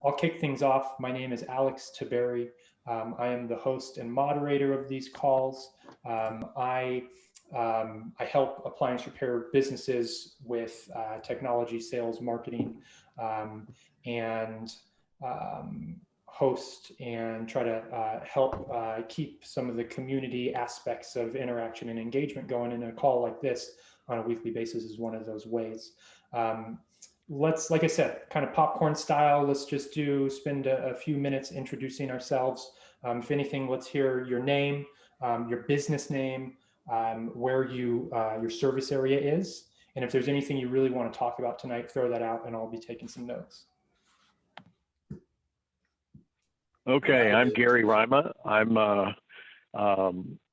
I'll kick things off. My name is Alex Taberry. I am the host and moderator of these calls. I help appliance repair businesses with technology, sales, marketing, and host and try to help keep some of the community aspects of interaction and engagement going. In a call like this on a weekly basis is one of those ways. Let's, like I said, kind of popcorn style. Let's just spend a few minutes introducing ourselves. If anything, let's hear your name, your business name, where your service area is. And if there's anything you really want to talk about tonight, throw that out and I'll be taking some notes. Okay, I'm Gary Rima. I'm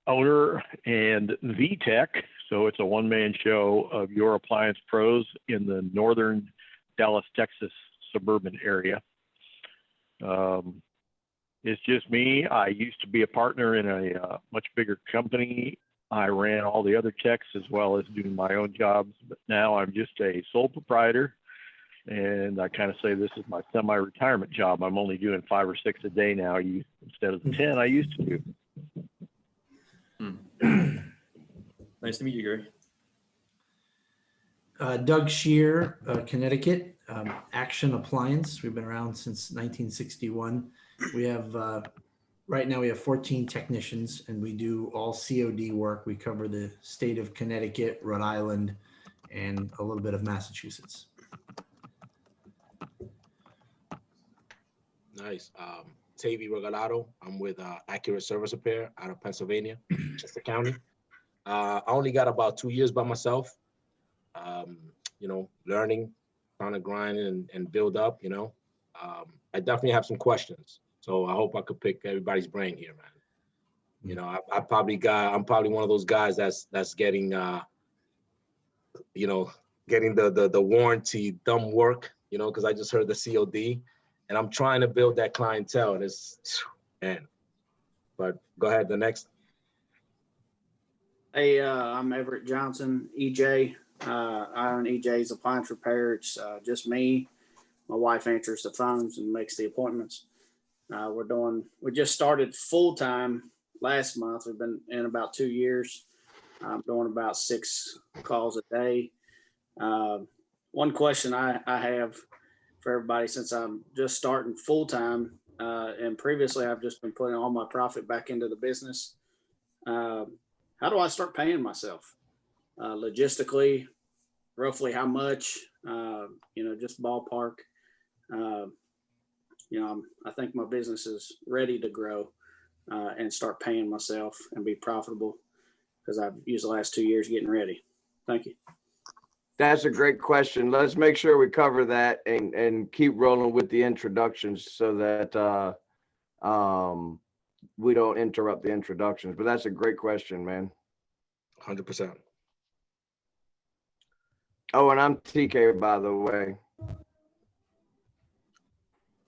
owner and VTech, so it's a one-man show of Your Appliance Pros in the northern Dallas, Texas suburban area. It's just me. I used to be a partner in a much bigger company. I ran all the other techs as well as doing my own jobs, but now I'm just a sole proprietor. And I kind of say this is my semi-retirement job. I'm only doing 5 or 6 a day now instead of the 10 I used to do. Nice to meet you, Gary. Doug Shear, Connecticut, Action Appliance. We've been around since 1961. We have, right now we have 14 technicians and we do all C.O.D work. We cover the state of Connecticut, Rhode Island, and a little bit of Massachusetts. Nice. Tavy Regalado. I'm with Accurate Service Repair out of Pennsylvania, Chester County. I only got about 2 years by myself, learning, trying to grind and build up, I definitely have some questions. So I hope I could pick everybody's brain here, man. I'm probably one of those guys that's getting, getting the warranty dumb work, because I just heard the C.O.D. and I'm trying to build that clientele. And but go ahead, the next. Hey, I'm Everett Johnson, EJ. I own EJ's Appliance Repair. It's just me. My wife answers the phones and makes the appointments. We just started full time last month. We've been in about 2 years. I'm doing about 6 calls a day. One question I have for everybody, since I'm just starting full time, and previously I've just been putting all my profit back into the business. How do I start paying myself? Logistically, roughly how much, just ballpark. I think my business is ready to grow and start paying myself and be profitable because I've used the last 2 years getting ready. Thank you. That's a great question. Let's make sure we cover that and keep rolling with the introductions so that we don't interrupt the introductions. But that's a great question, man. 100%. Oh, and I'm TK, by the way.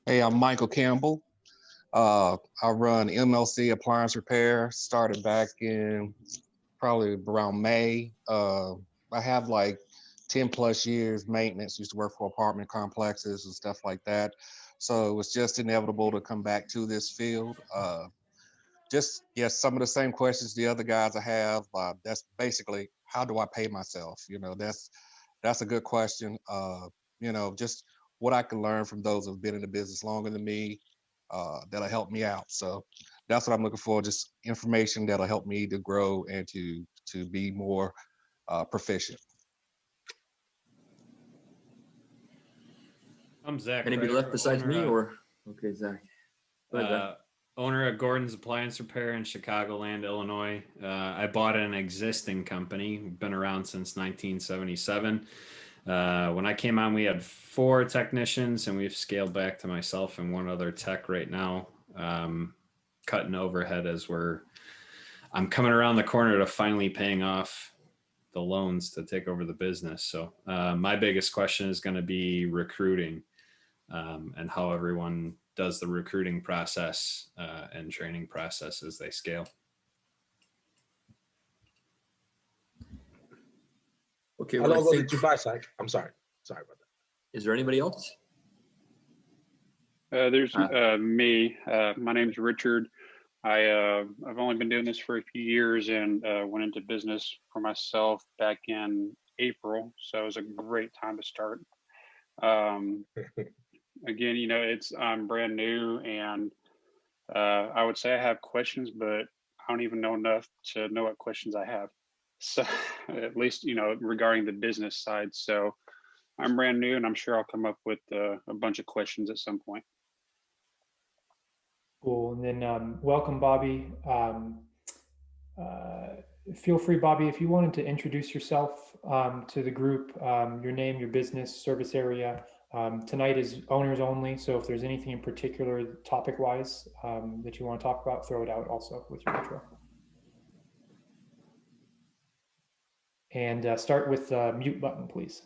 Hey, I'm Michael Campbell. I run MLC Appliance Repair, started back in probably around May. I have like 10 plus years maintenance, used to work for apartment complexes and stuff like that. So it was just inevitable to come back to this field. Some of the same questions the other guys I have. That's basically, how do I pay myself? That's a good question. Just what I can learn from those who've been in the business longer than me, that'll help me out. So that's what I'm looking for, just information that'll help me to grow and to be more proficient. I'm Zach. Anybody left besides me, or? Okay, Zach. Owner of Gordon's Appliance Repair in Chicagoland, Illinois. I bought an existing company, been around since 1977. When I came on, we had 4 technicians, and we've scaled back to myself and 1 other tech right now, cutting overhead as I'm coming around the corner to finally paying off the loans to take over the business. So my biggest question is going to be recruiting and how everyone does the recruiting process and training process as they scale. Okay. How long ago did you buy, Zach? I'm sorry. Sorry about that. Is there anybody else? There's me. My name's Richard. I've only been doing this for a few years and went into business for myself back in April. So it was a great time to start. Again, I'm brand new and I would say I have questions, but I don't even know enough to know what questions I have. So at least, regarding the business side. So I'm brand new and I'm sure I'll come up with a bunch of questions at some point. Cool. And then welcome, Bobby. Feel free, Bobby, if you wanted to introduce yourself to the group, your name, your business, service area. Tonight is owners only. So if there's anything in particular topic-wise that you want to talk about, throw it out also with your intro. And start with the mute button, please.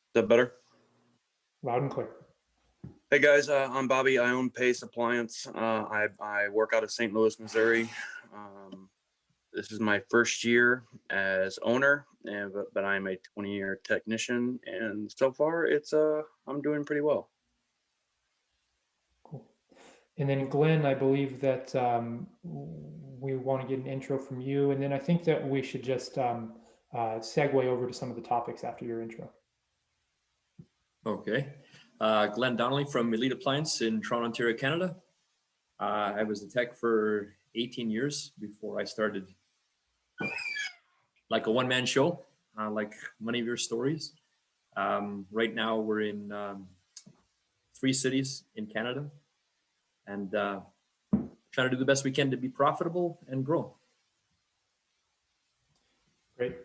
Is that better? Loud and clear. Hey guys, I'm Bobby. I own Pace Appliance. I work out of St. Louis, Missouri. This is my first year as owner, but I'm a 20-year technician, and so far I'm doing pretty well. Cool. And then Glenn, I believe that we want to get an intro from you, and then I think that we should just segue over to some of the topics after your intro. Okay. Glenn Donnelly from Elite Appliance in Toronto, Ontario, Canada. I was a tech for 18 years before I started like a one-man show, like many of your stories. Right now we're in 3 cities in Canada and trying to do the best we can to be profitable and grow. Great.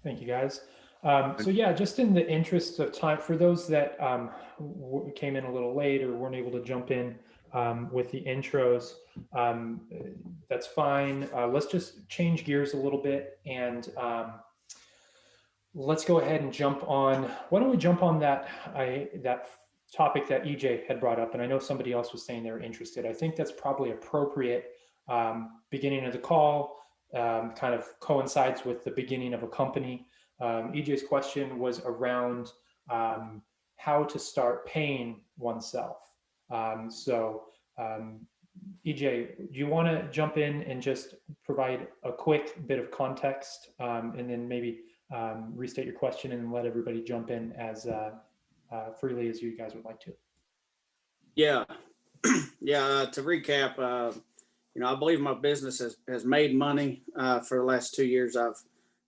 Thank you, guys. So yeah, just in the interest of time, for those that came in a little late or weren't able to jump in with the intros, that's fine. Let's just change gears a little bit and let's go ahead and jump on. Why don't we jump on that topic that EJ had brought up, and I know somebody else was saying they were interested. I think that's probably appropriate. Beginning of the call kind of coincides with the beginning of a company. EJ's question was around how to start paying oneself. EJ, do you want to jump in and just provide a quick bit of context and then maybe restate your question and let everybody jump in as freely as you guys would like to? Yeah. Yeah. To recap, I believe my business has made money for the last 2 years. I've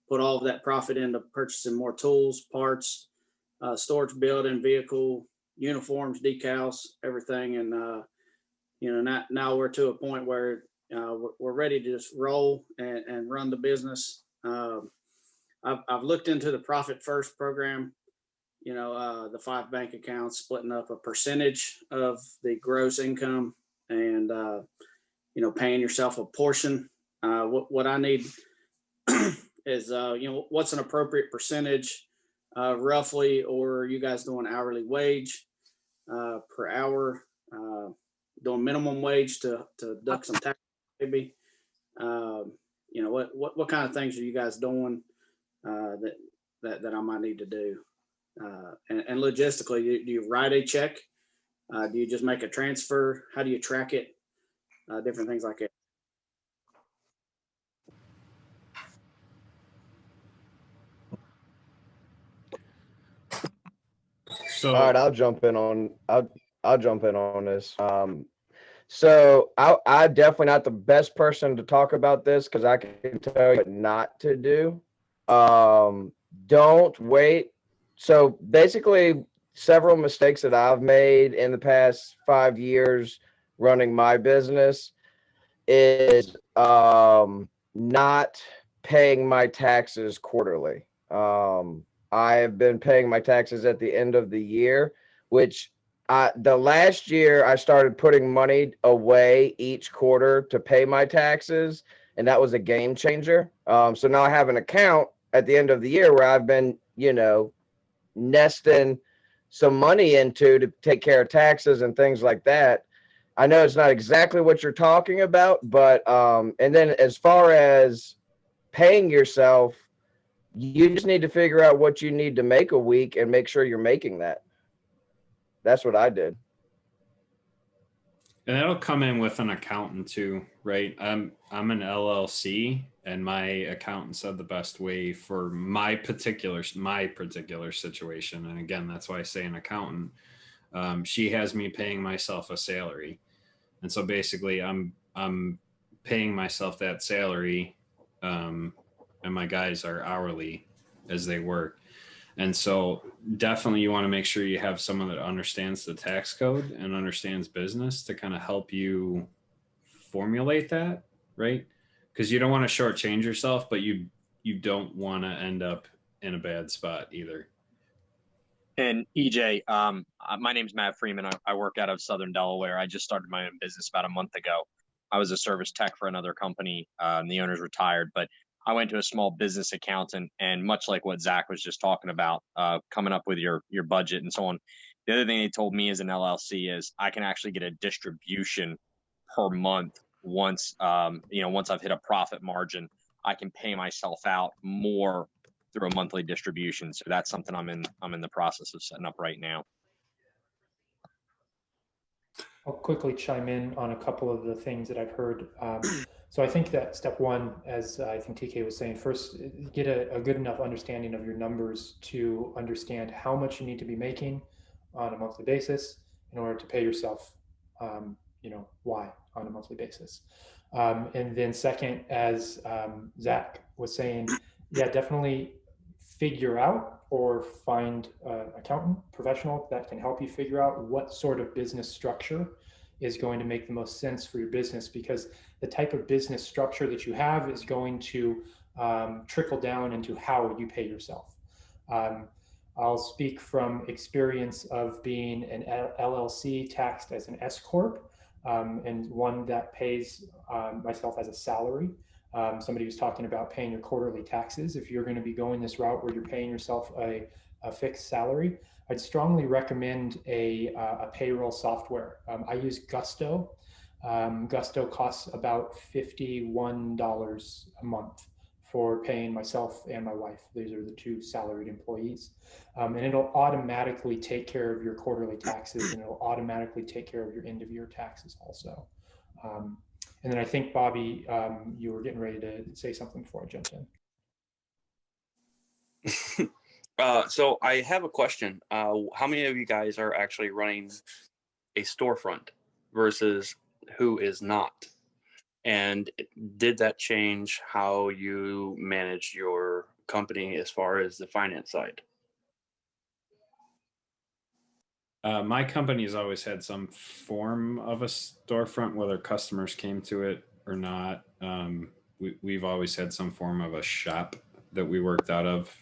put all of that profit into purchasing more tools, parts, storage building, vehicle, uniforms, decals, everything. And, now we're to a point where we're ready to just roll and run the business. I've looked into the Profit First program, the 5 bank accounts, splitting up a percentage of the gross income and, paying yourself a portion. What I need is, what's an appropriate percentage roughly, or are you guys doing hourly wage per hour, doing minimum wage to duck some tax maybe? What kind of things are you guys doing that I might need to do? And logistically, do you write a check? Do you just make a transfer? How do you track it? Different things like that. All right, I'll jump in on this. So I'm definitely not the best person to talk about this because I can tell you what not to do. Don't wait. So basically, several mistakes that I've made in the past 5 years running my business is not paying my taxes quarterly. I have been paying my taxes at the end of the year, which the last year I started putting money away each quarter to pay my taxes, and that was a game changer. So now I have an account at the end of the year where I've been, nesting some money into to take care of taxes and things like that. I know it's not exactly what you're talking about, but and then as far as paying yourself, you just need to figure out what you need to make a week and make sure you're making that. That's what I did. And that'll come in with an accountant too, right? I'm an LLC, and my accountant said the best way for my particular situation. And again, that's why I say an accountant. She has me paying myself a salary, and so basically, I'm paying myself that salary, and my guys are hourly as they work. And so definitely you want to make sure you have someone that understands the tax code and understands business to kind of help you formulate that, right? Because you don't want to shortchange yourself, but you don't want to end up in a bad spot either. And EJ, my name's Matt Freeman. I work out of Southern Delaware. I just started my own business about a month ago. I was a service tech for another company. The owner's retired, but I went to a small business accountant, and much like what Zach was just talking about, coming up with your budget and so on. The other thing they told me as an LLC is I can actually get a distribution per month once I've hit a profit margin. I can pay myself out more through a monthly distribution. So that's something I'm in the process of setting up right now. I'll quickly chime in on a couple of the things that I've heard. So I think that step one, as I think TK was saying, first, get a good enough understanding of your numbers to understand how much you need to be making on a monthly basis in order to pay yourself, why on a monthly basis. And then second, as Zach was saying, yeah, definitely figure out or find an accountant professional that can help you figure out what sort of business structure is going to make the most sense for your business, because the type of business structure that you have is going to trickle down into how you pay yourself. I'll speak from experience of being an LLC taxed as an S Corp, and one that pays myself as a salary. Somebody was talking about paying your quarterly taxes. If you're going to be going this route where you're paying yourself a fixed salary, I'd strongly recommend a payroll software. I use Gusto. Gusto costs about $51 a month for paying myself and my wife. These are the two salaried employees. And it'll automatically take care of your quarterly taxes, and it'll automatically take care of your end of year taxes also. And then I think, Bobby, you were getting ready to say something before I jumped in. So I have a question. How many of you guys are actually running a storefront versus who is not? And did that change how you manage your company as far as the finance side? My company has always had some form of a storefront, whether customers came to it or not. We've always had some form of a shop that we worked out of.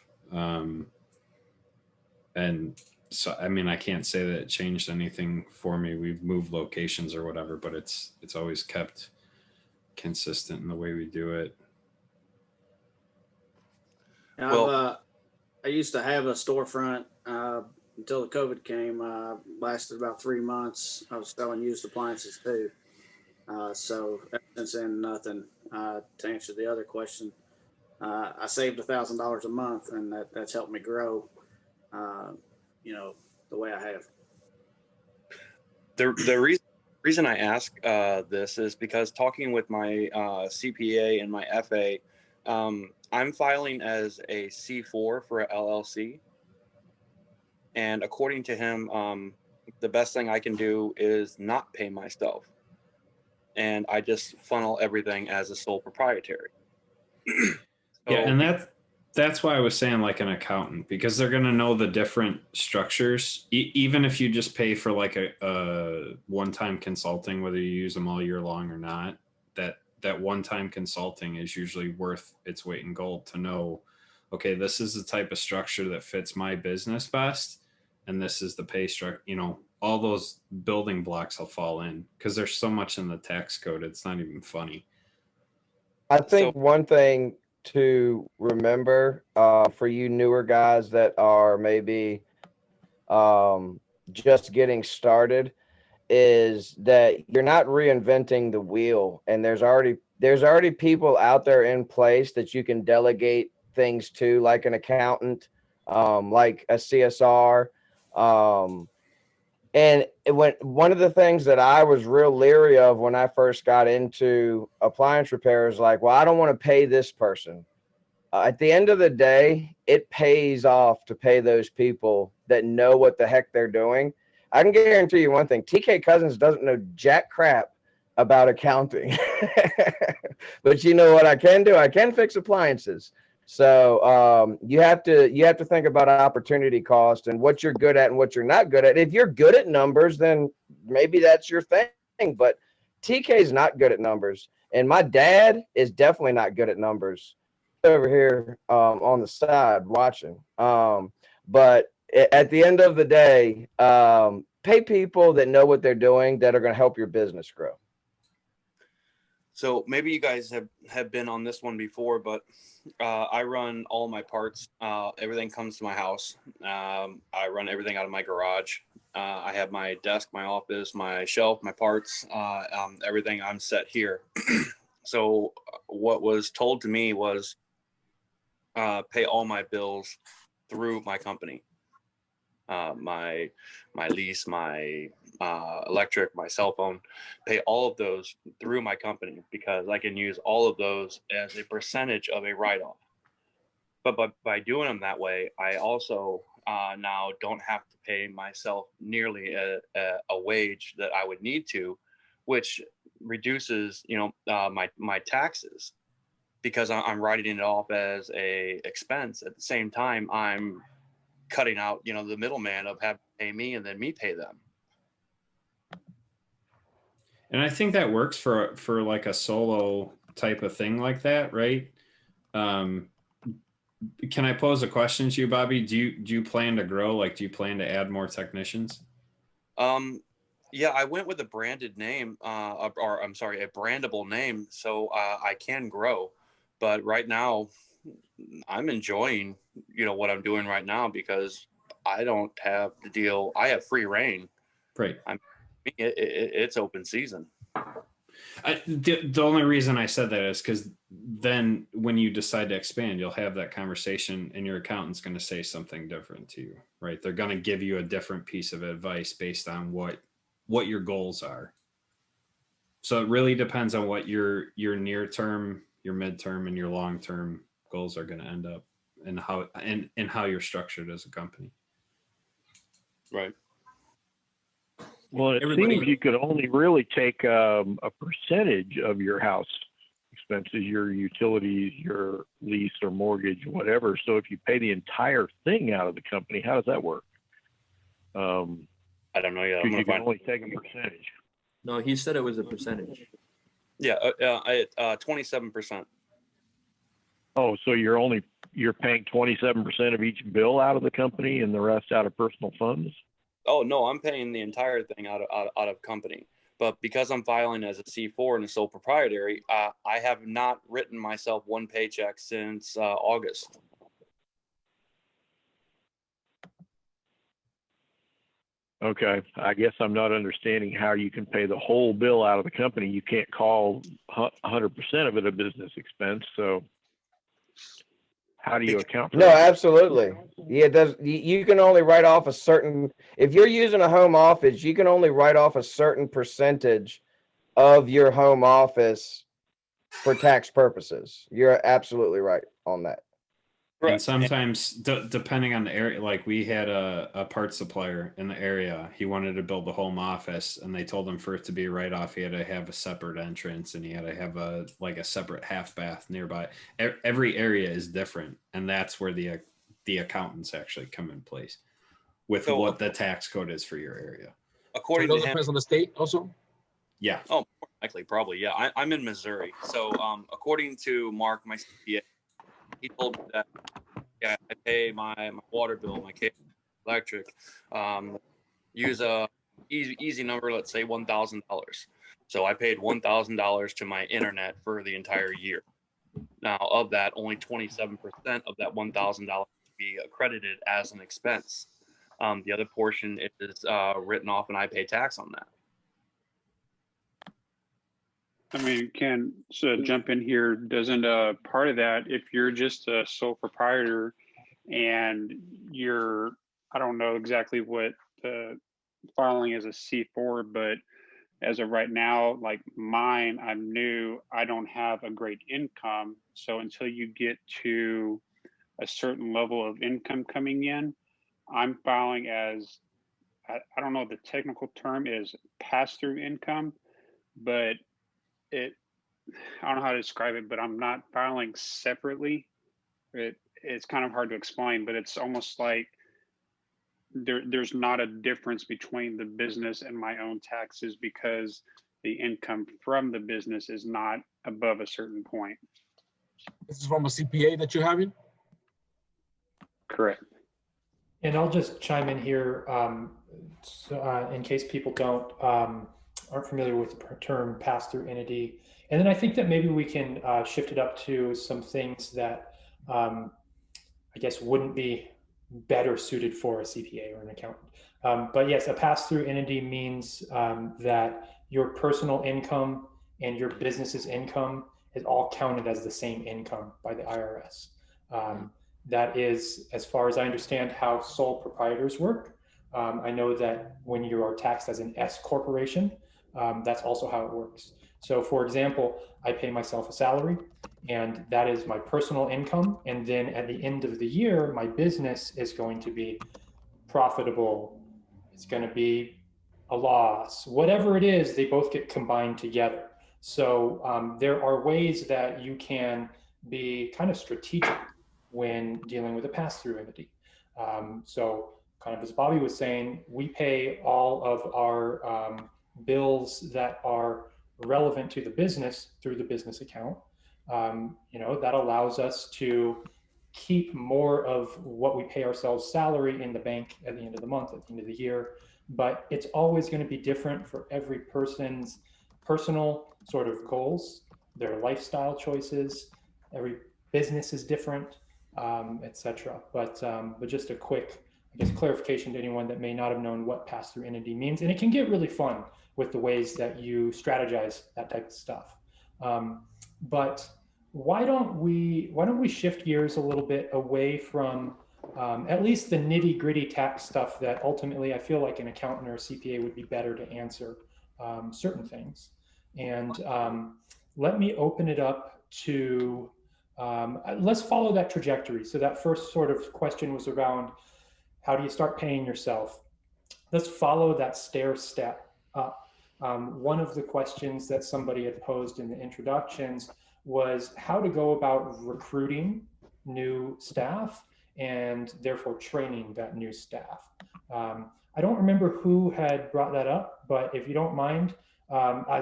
And so, I mean, I can't say that it changed anything for me. We've moved locations or whatever, but it's always kept consistent in the way we do it. I used to have a storefront until the COVID came. Lasted about 3 months. I was selling used appliances too. So since then, nothing. To answer the other question, I saved $1,000 a month, and that's helped me grow. The way I have. The reason I ask this is because talking with my CPA and my FA, I'm filing as a C4 for a LLC. And according to him, the best thing I can do is not pay myself. And I just funnel everything as a sole proprietary. Yeah, and that's why I was saying like an accountant, because they're going to know the different structures. Even if you just pay for like a one-time consulting, whether you use them all year long or not, that one-time consulting is usually worth its weight in gold to know, okay, this is the type of structure that fits my business best. And this is the pay structure, all those building blocks will fall in, because there's so much in the tax code. It's not even funny. I think one thing to remember for you newer guys that are maybe just getting started is that you're not reinventing the wheel, and there's already there's already people out there in place that you can delegate things to, like an accountant, like a CSR. And one of the things that I was real leery of when I first got into appliance repair is like, well, I don't want to pay this person. At the end of the day, it pays off to pay those people that know what the heck they're doing. I can guarantee you one thing: TK Cousins doesn't know jack crap about accounting. But you know what I can do? I can fix appliances. So you have to think about opportunity cost and what you're good at and what you're not good at. If you're good at numbers, then maybe that's your thing. But TK is not good at numbers, and my dad is definitely not good at numbers. Over here on the side watching. But at the end of the day, pay people that know what they're doing, that are going to help your business grow. So maybe you guys have been on this one before, but I run all my parts. Everything comes to my house. I run everything out of my garage. I have my desk, my office, my shelf, my parts, everything. I'm set here. So what was told to me was pay all my bills through my company. My lease, my electric, my cell phone, pay all of those through my company, because I can use all of those as a percentage of a write-off. But by doing them that way, I also now don't have to pay myself nearly a wage that I would need to, which reduces, my taxes, because I'm writing it off as a expense. At the same time, I'm cutting out, the middleman of having to pay me and then me pay them. And I think that works for like a solo type of thing like that, right? Can I pose a question to you, Bobby? Do you plan to grow? Like, do you plan to add more technicians? Yeah, I went with a branded name, or I'm sorry, a brandable name, so I can grow. But right now, I'm enjoying, what I'm doing right now, because I don't have the deal. I have free reign. Right. It's open season. The only reason I said that is because then when you decide to expand, you'll have that conversation and your accountant's going to say something different to you, right? They're going to give you a different piece of advice based on what your goals are. So it really depends on what your near term, your midterm, and your long term goals are going to end up, and how you're structured as a company. Right. Well, it seems you could only really take a percentage of your house expenses, your utilities, your lease or mortgage, whatever. So if you pay the entire thing out of the company, how does that work? I don't know yet. You can only take a percentage. No, he said it was a percentage. Yeah, 27%. Oh, so you're paying 27% of each bill out of the company and the rest out of personal funds? Oh no, I'm paying the entire thing out of company. But because I'm filing as a C4 and a sole proprietary, I have not written myself one paycheck since August. Okay, I guess I'm not understanding how you can pay the whole bill out of the company. You can't call 100% of it a business expense. So how do you account for No, that? absolutely. Yeah, you can only write off a certain, if you're using a home office, you can only write off a certain percentage of your home office for tax purposes. You're absolutely right on that. And sometimes, depending on the area, like we had a parts supplier in the area, he wanted to build a home office, and they told him for it to be a write-off, he had to have a separate entrance, and he had to have a separate half bath nearby. Every area is different, and that's where the accountants actually come in place with what the tax code is for your area. According so it to him, depends on the state also? Yeah. Oh, more likely, probably. Yeah, I'm in Missouri. So according to Mark, my CPA, he told me that, yeah, I pay my water bill, my cable, electric, use a easy number, let's say $1,000. So I paid $1,000 to my internet for the entire year. Now, of that, only 27% of that $1,000 will be accredited as an expense. The other portion is written off, and I pay tax on that. I mean, can jump in here? Doesn't part of that, if you're just a sole proprietor and you're, I don't know exactly what the filing is a C4, but as of right now, like mine, I'm new, I don't have a great income. So until you get to a certain level of income coming in, I'm filing as, I don't know, the technical term is pass-through income, but it, I don't know how to describe it, but I'm not filing separately. It's kind of hard to explain, but it's almost like there's not a difference between the business and my own taxes because the income from the business is not above a certain point. This is from a CPA that you're having? Correct. And I'll just chime in here in case people aren't familiar with the term pass-through entity. And then I think that maybe we can shift it up to some things that I guess wouldn't be better suited for a CPA or an accountant. But yes, a pass-through entity means that your personal income and your business's income is all counted as the same income by the IRS. That is, as far as I understand, how sole proprietors work. I know that when you are taxed as an S corporation, that's also how it works. So for example, I pay myself a salary and that is my personal income. And then at the end of the year, my business is going to be profitable. It's going to be a loss, whatever it is, they both get combined together. So there are ways that you can be kind of strategic when dealing with a pass-through entity. So kind of as Bobby was saying, we pay all of our bills that are relevant to the business through the business account. That allows us to keep more of what we pay ourselves salary in the bank at the end of the month, at the end of the year. But it's always going to be different for every person's personal sort of goals, their lifestyle choices. Every business is different, etc. But just a quick, I guess, clarification to anyone that may not have known what pass-through entity means. And it can get really fun with the ways that you strategize that type of stuff. But why don't we shift gears a little bit away from at least the nitty-gritty tax stuff that ultimately I feel like an accountant or a CPA would be better to answer certain things. And let me open it up to, let's follow that trajectory. So that first sort of question was around how do you start paying yourself? Let's follow that stair step up. One of the questions that somebody had posed in the introductions was how to go about recruiting new staff and therefore training that new staff. I don't remember who had brought that up, but if you don't mind,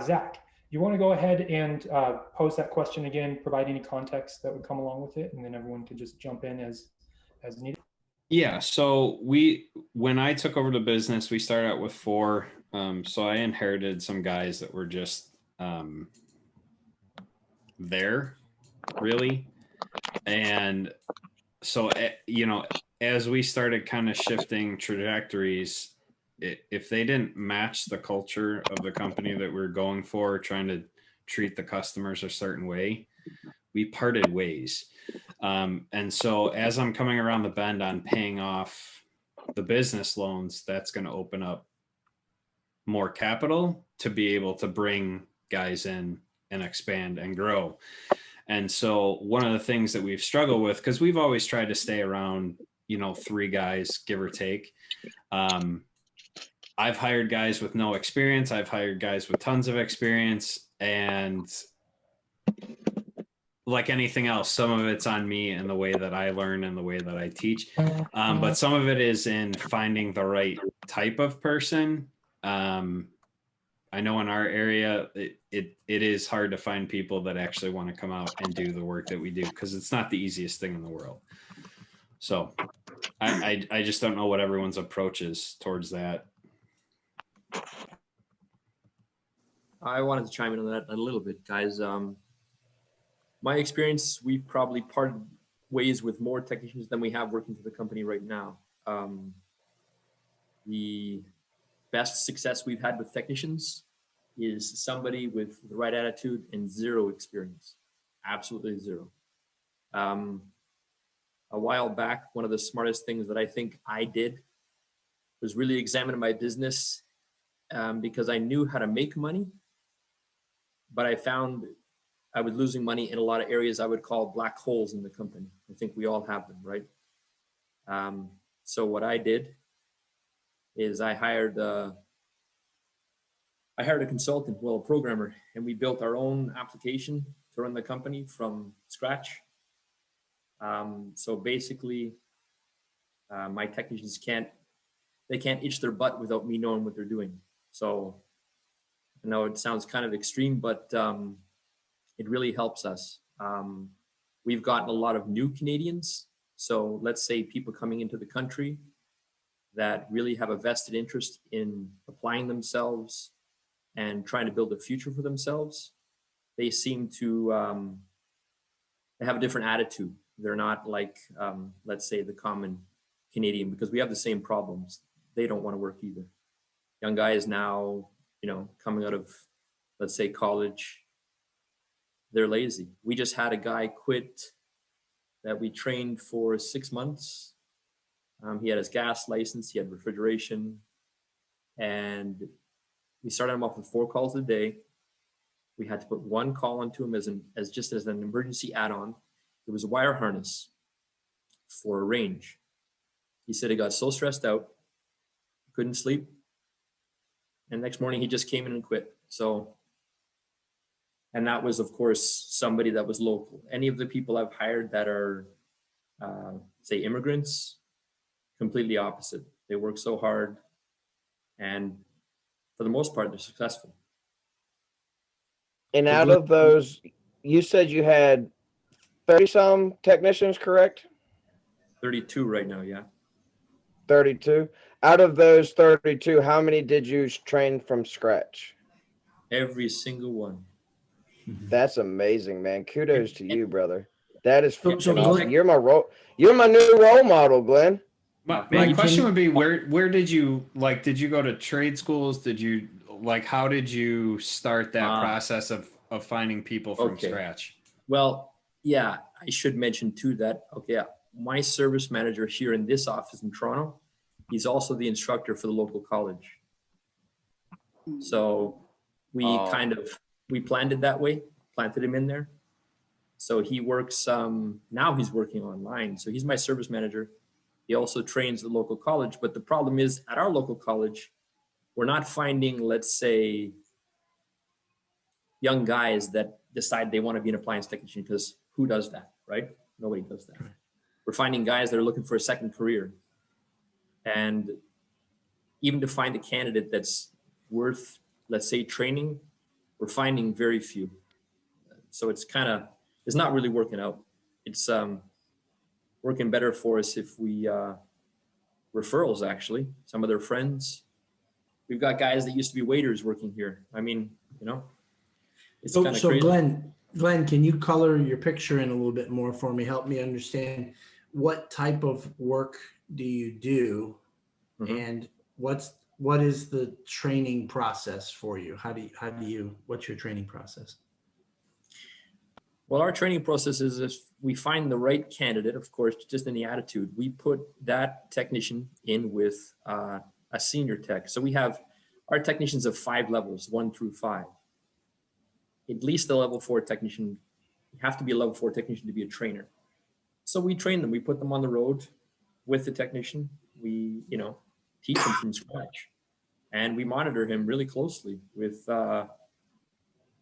Zach, you want to go ahead and pose that question again, provide any context that would come along with it, and then everyone can just jump in as needed. Yeah, so when I took over the business, we started out with 4. So I inherited some guys that were just there, really. And so, as we started kind of shifting trajectories, if they didn't match the culture of the company that we were going for, trying to treat the customers a certain way, we parted ways. And so as I'm coming around the bend on paying off the business loans, that's going to open up more capital to be able to bring guys in and expand and grow. And so one of the things that we've struggled with, because we've always tried to stay around, 3 guys, give or take. I've hired guys with no experience. I've hired guys with tons of experience. And like anything else, some of it's on me and the way that I learn and the way that I teach. But some of it is in finding the right type of person. I know in our area, it is hard to find people that actually want to come out and do the work that we do, because it's not the easiest thing in the world. So I just don't know what everyone's approach is towards that. I wanted to chime in on that a little bit, guys. My experience, we've probably parted ways with more technicians than we have working for the company right now. The best success we've had with technicians is somebody with the right attitude and zero experience, absolutely zero. A while back, one of the smartest things that I think I did was really examine my business, because I knew how to make money, but I found I was losing money in a lot of areas I would call black holes in the company. I think we all have them, right? So what I did is I hired a consultant, well, a programmer, and we built our own application to run the company from scratch. So basically, my technicians can't itch their butt without me knowing what they're doing. So I know it sounds kind of extreme, but it really helps us. We've gotten a lot of new Canadians. So let's say people coming into the country that really have a vested interest in applying themselves and trying to build a future for themselves. They seem to they have a different attitude. They're not like, let's say, the common Canadian, because we have the same problems. They don't want to work either. Young guys now, coming out of, let's say, college, they're lazy. We just had a guy quit that we trained for 6 months. He had his gas license, he had refrigeration, and we started him off with 4 calls a day. We had to put 1 call into him as just an emergency add-on. It was a wire harness for a range. He said he got so stressed out, couldn't sleep. And next morning he just came in and quit. So, and that was, of course, somebody that was local. Any of the people I've hired that are, say, immigrants, completely opposite. They work so hard, and for the most part, they're successful. And out of those, you said you had 30-some technicians, correct? 32 right now, yeah. 32. Out of those 32, how many did you train from scratch? Every single one. That's amazing, man. Kudos to you, brother. That is So freaking Glenn- awesome. You're my new role model, Glenn. My question would be, where did you go to trade schools? How did you start that process of finding people from scratch? Well, yeah, I should mention too that, my service manager here in this office in Toronto, he's also the instructor for the local college. So we we planned it that way, planted him in there. So he works, now he's working online. So he's my service manager. He also trains the local college. But the problem is at our local college, we're not finding, let's say, young guys that decide they want to be an appliance technician, because who does that, right? Nobody does that. Right. We're finding guys that are looking for a second career. And even to find a candidate that's worth, let's say, training, we're finding very few. So it's not really working out. It's working better for us if we referrals, actually, some of their friends. We've got guys that used to be waiters working here. I mean, it's kind of crazy. Glenn, can you color your picture in a little bit more for me? Help me understand, what type of work do you do, and what is the training process for you? What's your training process? Well, our training process is if we find the right candidate, of course, just in the attitude, we put that technician in with a senior tech. So we have our technicians of 5 levels, 1 through 5. At least a level 4 technician, you have to be a level 4 technician to be a trainer. So we train them, we put them on the road with the technician. We, teach them from scratch, and we monitor him really closely with our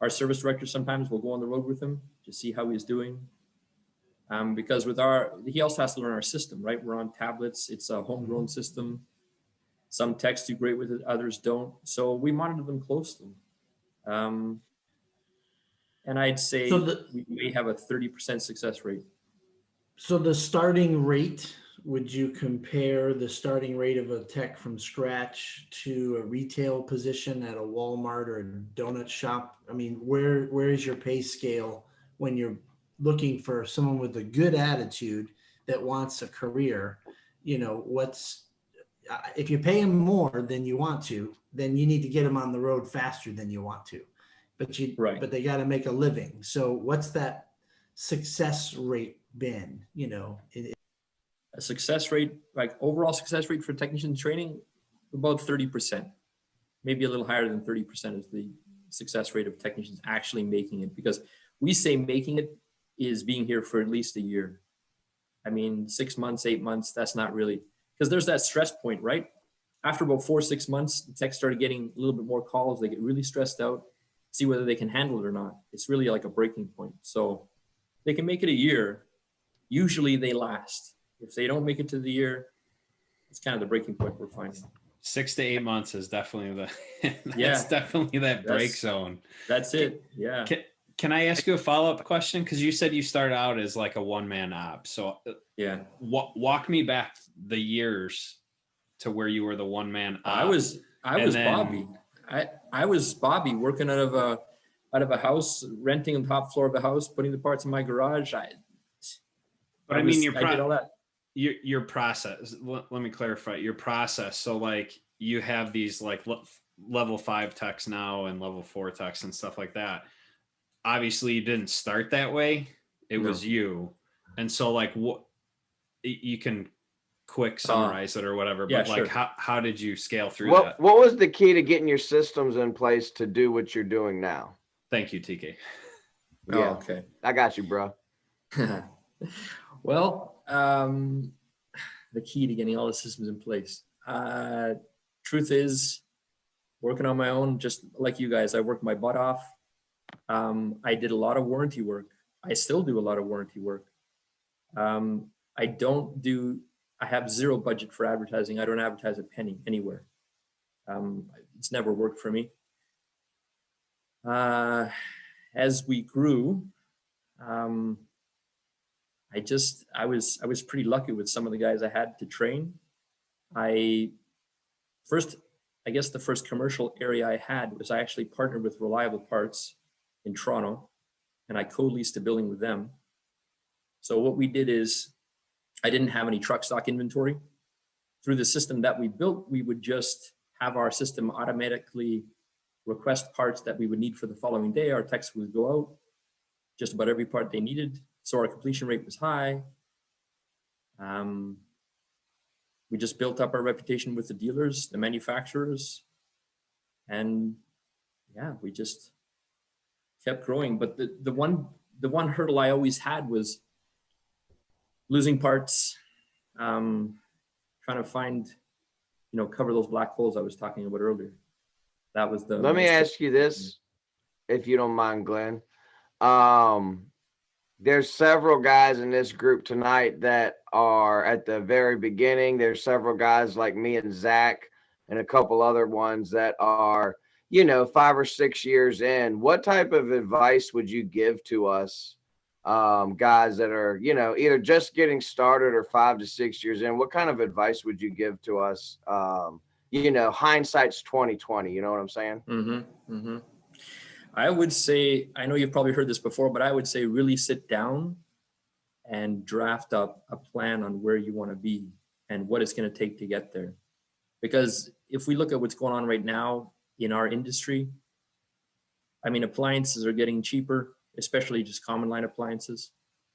service director. Sometimes we'll go on the road with him to see how he's doing. Because he also has to learn our system, right? We're on tablets. It's a homegrown system. Some techs do great with it, others don't. So we monitor them closely. And I'd say we may have a 30% success rate. So the starting rate, would you compare the starting rate of a tech from scratch to a retail position at a Walmart or a donut shop? I mean, where is your pay scale when you're looking for someone with a good attitude that wants a career? if you pay them more than you want to, then you need to get them on the road faster than you want to. Right. But they got to make a living. So what's that success rate been? You know, A success rate, like overall success rate for technician training, about 30%, maybe a little higher than 30% is the success rate of technicians actually making it, because we say making it is being here for at least a year. I mean, 6 months, 8 months, that's not really, because there's that stress point, right? After about 4 or 6 months, the techs started getting a little bit more calls. They get really stressed out, see whether they can handle it or not. It's really like a breaking point. So they can make it a year. Usually they last. If they don't make it to the year, it's kind of the breaking point we're finding. 6 to 8 months is definitely that's Yeah. definitely that break That's- zone. That's it. Yeah. Can I ask you a follow-up question? Because you said you started out as like a one-man op. So Yeah. walk me back the years to where you were the one-man op. I was Bobby. I was Bobby working out of a house, renting the top floor of the house, putting the parts in my garage. I did all that. Your process. Let me clarify your process. So like you have these like level 5 techs now and level 4 techs and stuff like that. Obviously you didn't start that way. It was you. And so like what you can quick summarize it or whatever, but yeah, like sure. how did you scale through What that? was the key to getting your systems in place to do what you're doing now? Thank you, TK. Oh, Yeah, okay. I got you, bro. Well, the key to getting all the systems in place. Truth is, working on my own, just like you guys, I worked my butt off. I did a lot of warranty work. I still do a lot of warranty work. I have zero budget for advertising. I don't advertise a penny anywhere. It's never worked for me. As we grew, I was pretty lucky with some of the guys I had to train. I guess the first commercial area I had was I actually partnered with Reliable Parts in Toronto, and I co-leased a building with them. So what we did is I didn't have any truck stock inventory. Through the system that we built, we would just have our system automatically request parts that we would need for the following day. Our techs would go out, just about every part they needed. So our completion rate was high. We just built up our reputation with the dealers, the manufacturers, and yeah, we just kept growing. But the one hurdle I always had was losing parts, trying to find, cover those black holes I was talking about earlier. That was the. Let me ask you this, if you don't mind, Glenn. There's several guys in this group tonight that are at the very beginning. There's several guys like me and Zach and a couple other ones that are, 5 or 6 years in. What type of advice would you give to us, guys that are, either just getting started or 5 to 6 years in? What kind of advice would you give to us? Hindsight's 2020. You know what I'm saying? Mm-hmm, mm-hmm. I would say, I know you've probably heard this before, but I would say really sit down and draft up a plan on where you want to be and what it's going to take to get there. Because if we look at what's going on right now in our industry, I mean, appliances are getting cheaper, especially just common line appliances.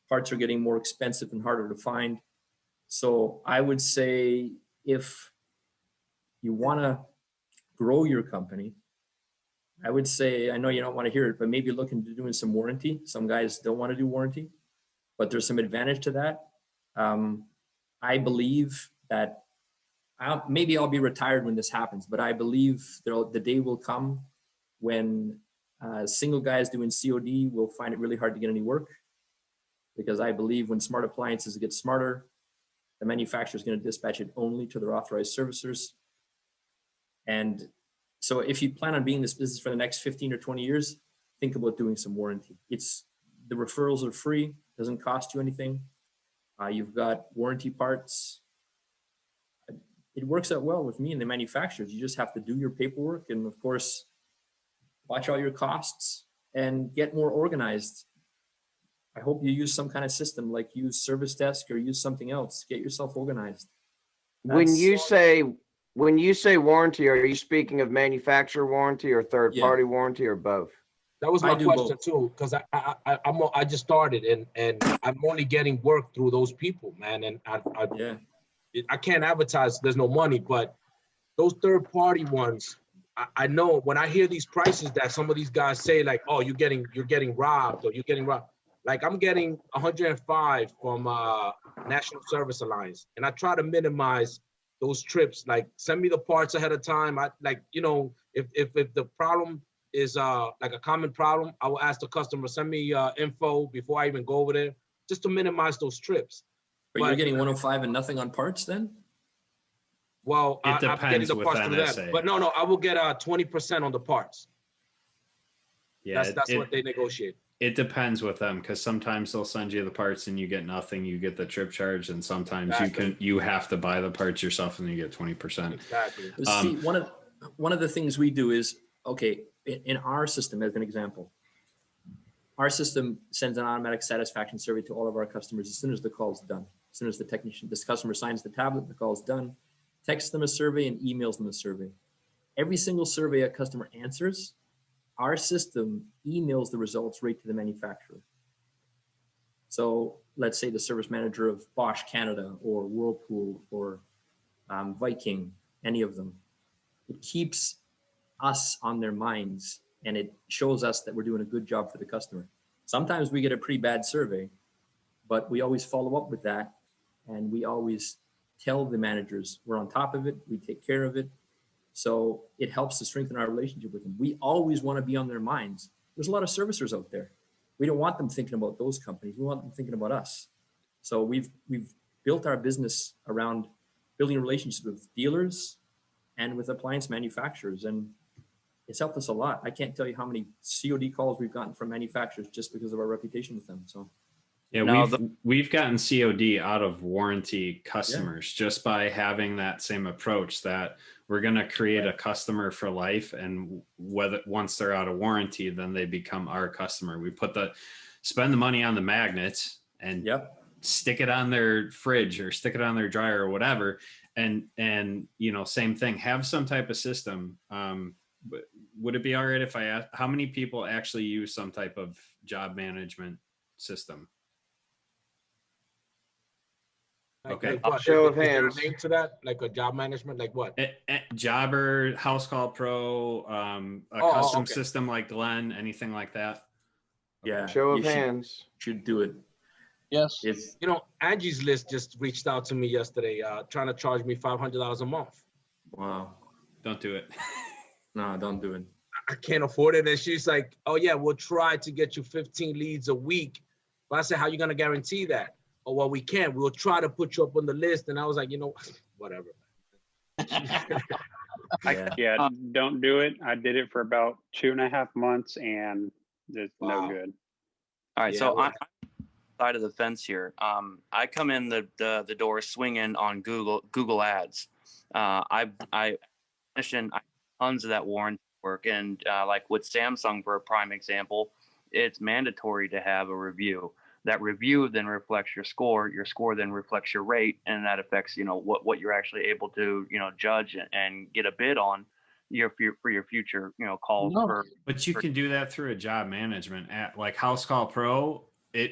Parts are getting more expensive and harder to find. So I would say if you want to grow your company, I would say, I know you don't want to hear it, but maybe look into doing some warranty. Some guys don't want to do warranty, but there's some advantage to that. I believe that maybe I'll be retired when this happens, but I believe the day will come when single guys doing C.O.D will find it really hard to get any work, because I believe when smart appliances get smarter, the manufacturer is going to dispatch it only to their authorized servicers. And so if you plan on being in this business for the next 15 or 20 years, think about doing some warranty. The referrals are free, doesn't cost you anything. You've got warranty parts. It works out well with me and the manufacturers. You just have to do your paperwork and, of course, watch all your costs and get more organized. I hope you use some kind of system, like use Service Desk or use something else. Get yourself organized. When you say warranty, are you speaking of manufacturer warranty or third party warranty or both? That was my I do question both. too, because I just started and I'm only getting work through those people, man. And I can't advertise. There's no money, but those third party ones, I know when I hear these prices that some of these guys say, like, oh, you're getting robbed or you're getting robbed. Like I'm getting 105 from National Service Alliance, and I try to minimize those trips. Like send me the parts ahead of time. I like, you know, if the problem is like a common problem, I will ask the customer, send me info before I even go over there, just to minimize those trips. But you're getting 105 and nothing on parts then? Well, It I'm getting depends the with parts through them. NSA. But no, I will get 20% on the parts. Yeah, That's what they negotiate. It depends with them because sometimes they'll send you the parts and you get nothing. You get the trip charge, and sometimes you have to buy the parts yourself and you get 20%. Exactly. See, one of the things we do is, okay, in our system, as an example, our system sends an automatic satisfaction survey to all of our customers as soon as the call is done. As soon as this customer signs the tablet, the call is done, texts them a survey and emails them a survey. Every single survey a customer answers, our system emails the results right to the manufacturer. So let's say the service manager of Bosch Canada or Whirlpool or Viking, any of them. It keeps us on their minds and it shows us that we're doing a good job for the customer. Sometimes we get a pretty bad survey, but we always follow up with that and we always tell the managers we're on top of it, we take care of it. So it helps to strengthen our relationship with them. We always want to be on their minds. There's a lot of servicers out there. We don't want them thinking about those companies. We want them thinking about us. So we've built our business around building relationships with dealers and with appliance manufacturers. And it's helped us a lot. I can't tell you how many COD calls we've gotten from manufacturers just because of our reputation with them. So yeah, we've gotten COD out of warranty customers just by having that same approach that we're going to create a customer for life, and whether once they're out of warranty, then they become our customer. We spend the money on the magnets and stick it on their fridge or stick it on their dryer or whatever, and you know, same thing. Have some type of system. But would it be all right if I ask how many people actually use some type of job management system? Okay. Show of hands. Is there a name to that? Like a job management? Like what? Jobber, House Call Pro, a custom system like Glenn, anything like that? Yeah. Show of hands. Should do it. Yes. It's, you know, Angie's List just reached out to me yesterday, trying to charge me $500 a month. Wow. Don't do it. No, don't do it. I can't afford it. And she's like, oh yeah, we'll try to get you 15 leads a week. But I said, how are you going to guarantee that? Oh, well, we can't. We'll try to put you up on the list. And I was like, you know, whatever. Yeah, don't do it. I did it for about 2.5 months and it's no good. All right. So I'm side of the fence here. I come in the door swinging on Google ads. I tons of that warranty work. And like with Samsung, for a prime example, it's mandatory to have a review. That review then reflects your score then reflects your rate, and that affects, you know, what you're actually able to, you know, judge and get a bid on for your future, you know, calls. But you can do that through a job management app like House Call Pro.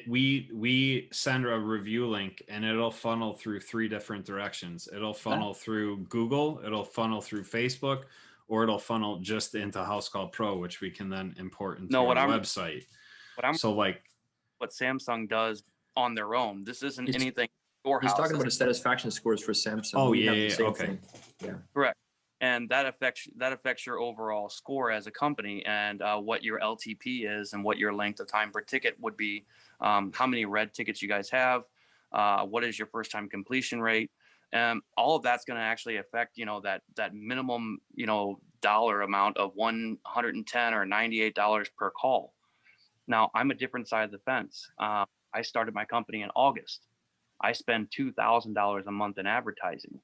We send a review link and it'll funnel through 3 different directions. It'll funnel through Google, it'll funnel through Facebook, or it'll funnel just into House Call Pro, which we can then import into our website. What Samsung does on their own. This isn't anything. He's talking about the satisfaction scores for Samsung. Oh, yeah. Okay. Yeah. Correct. And that affects your overall score as a company, and what your LTP is and what your length of time per ticket would be. How many red tickets you guys have? What is your first time completion rate? All of that's going to actually affect, you know, that minimum, you know, dollar amount of $110 or $98 per call. Now, I'm a different side of the fence. I started my company in August. I spend $2,000 a month in advertising.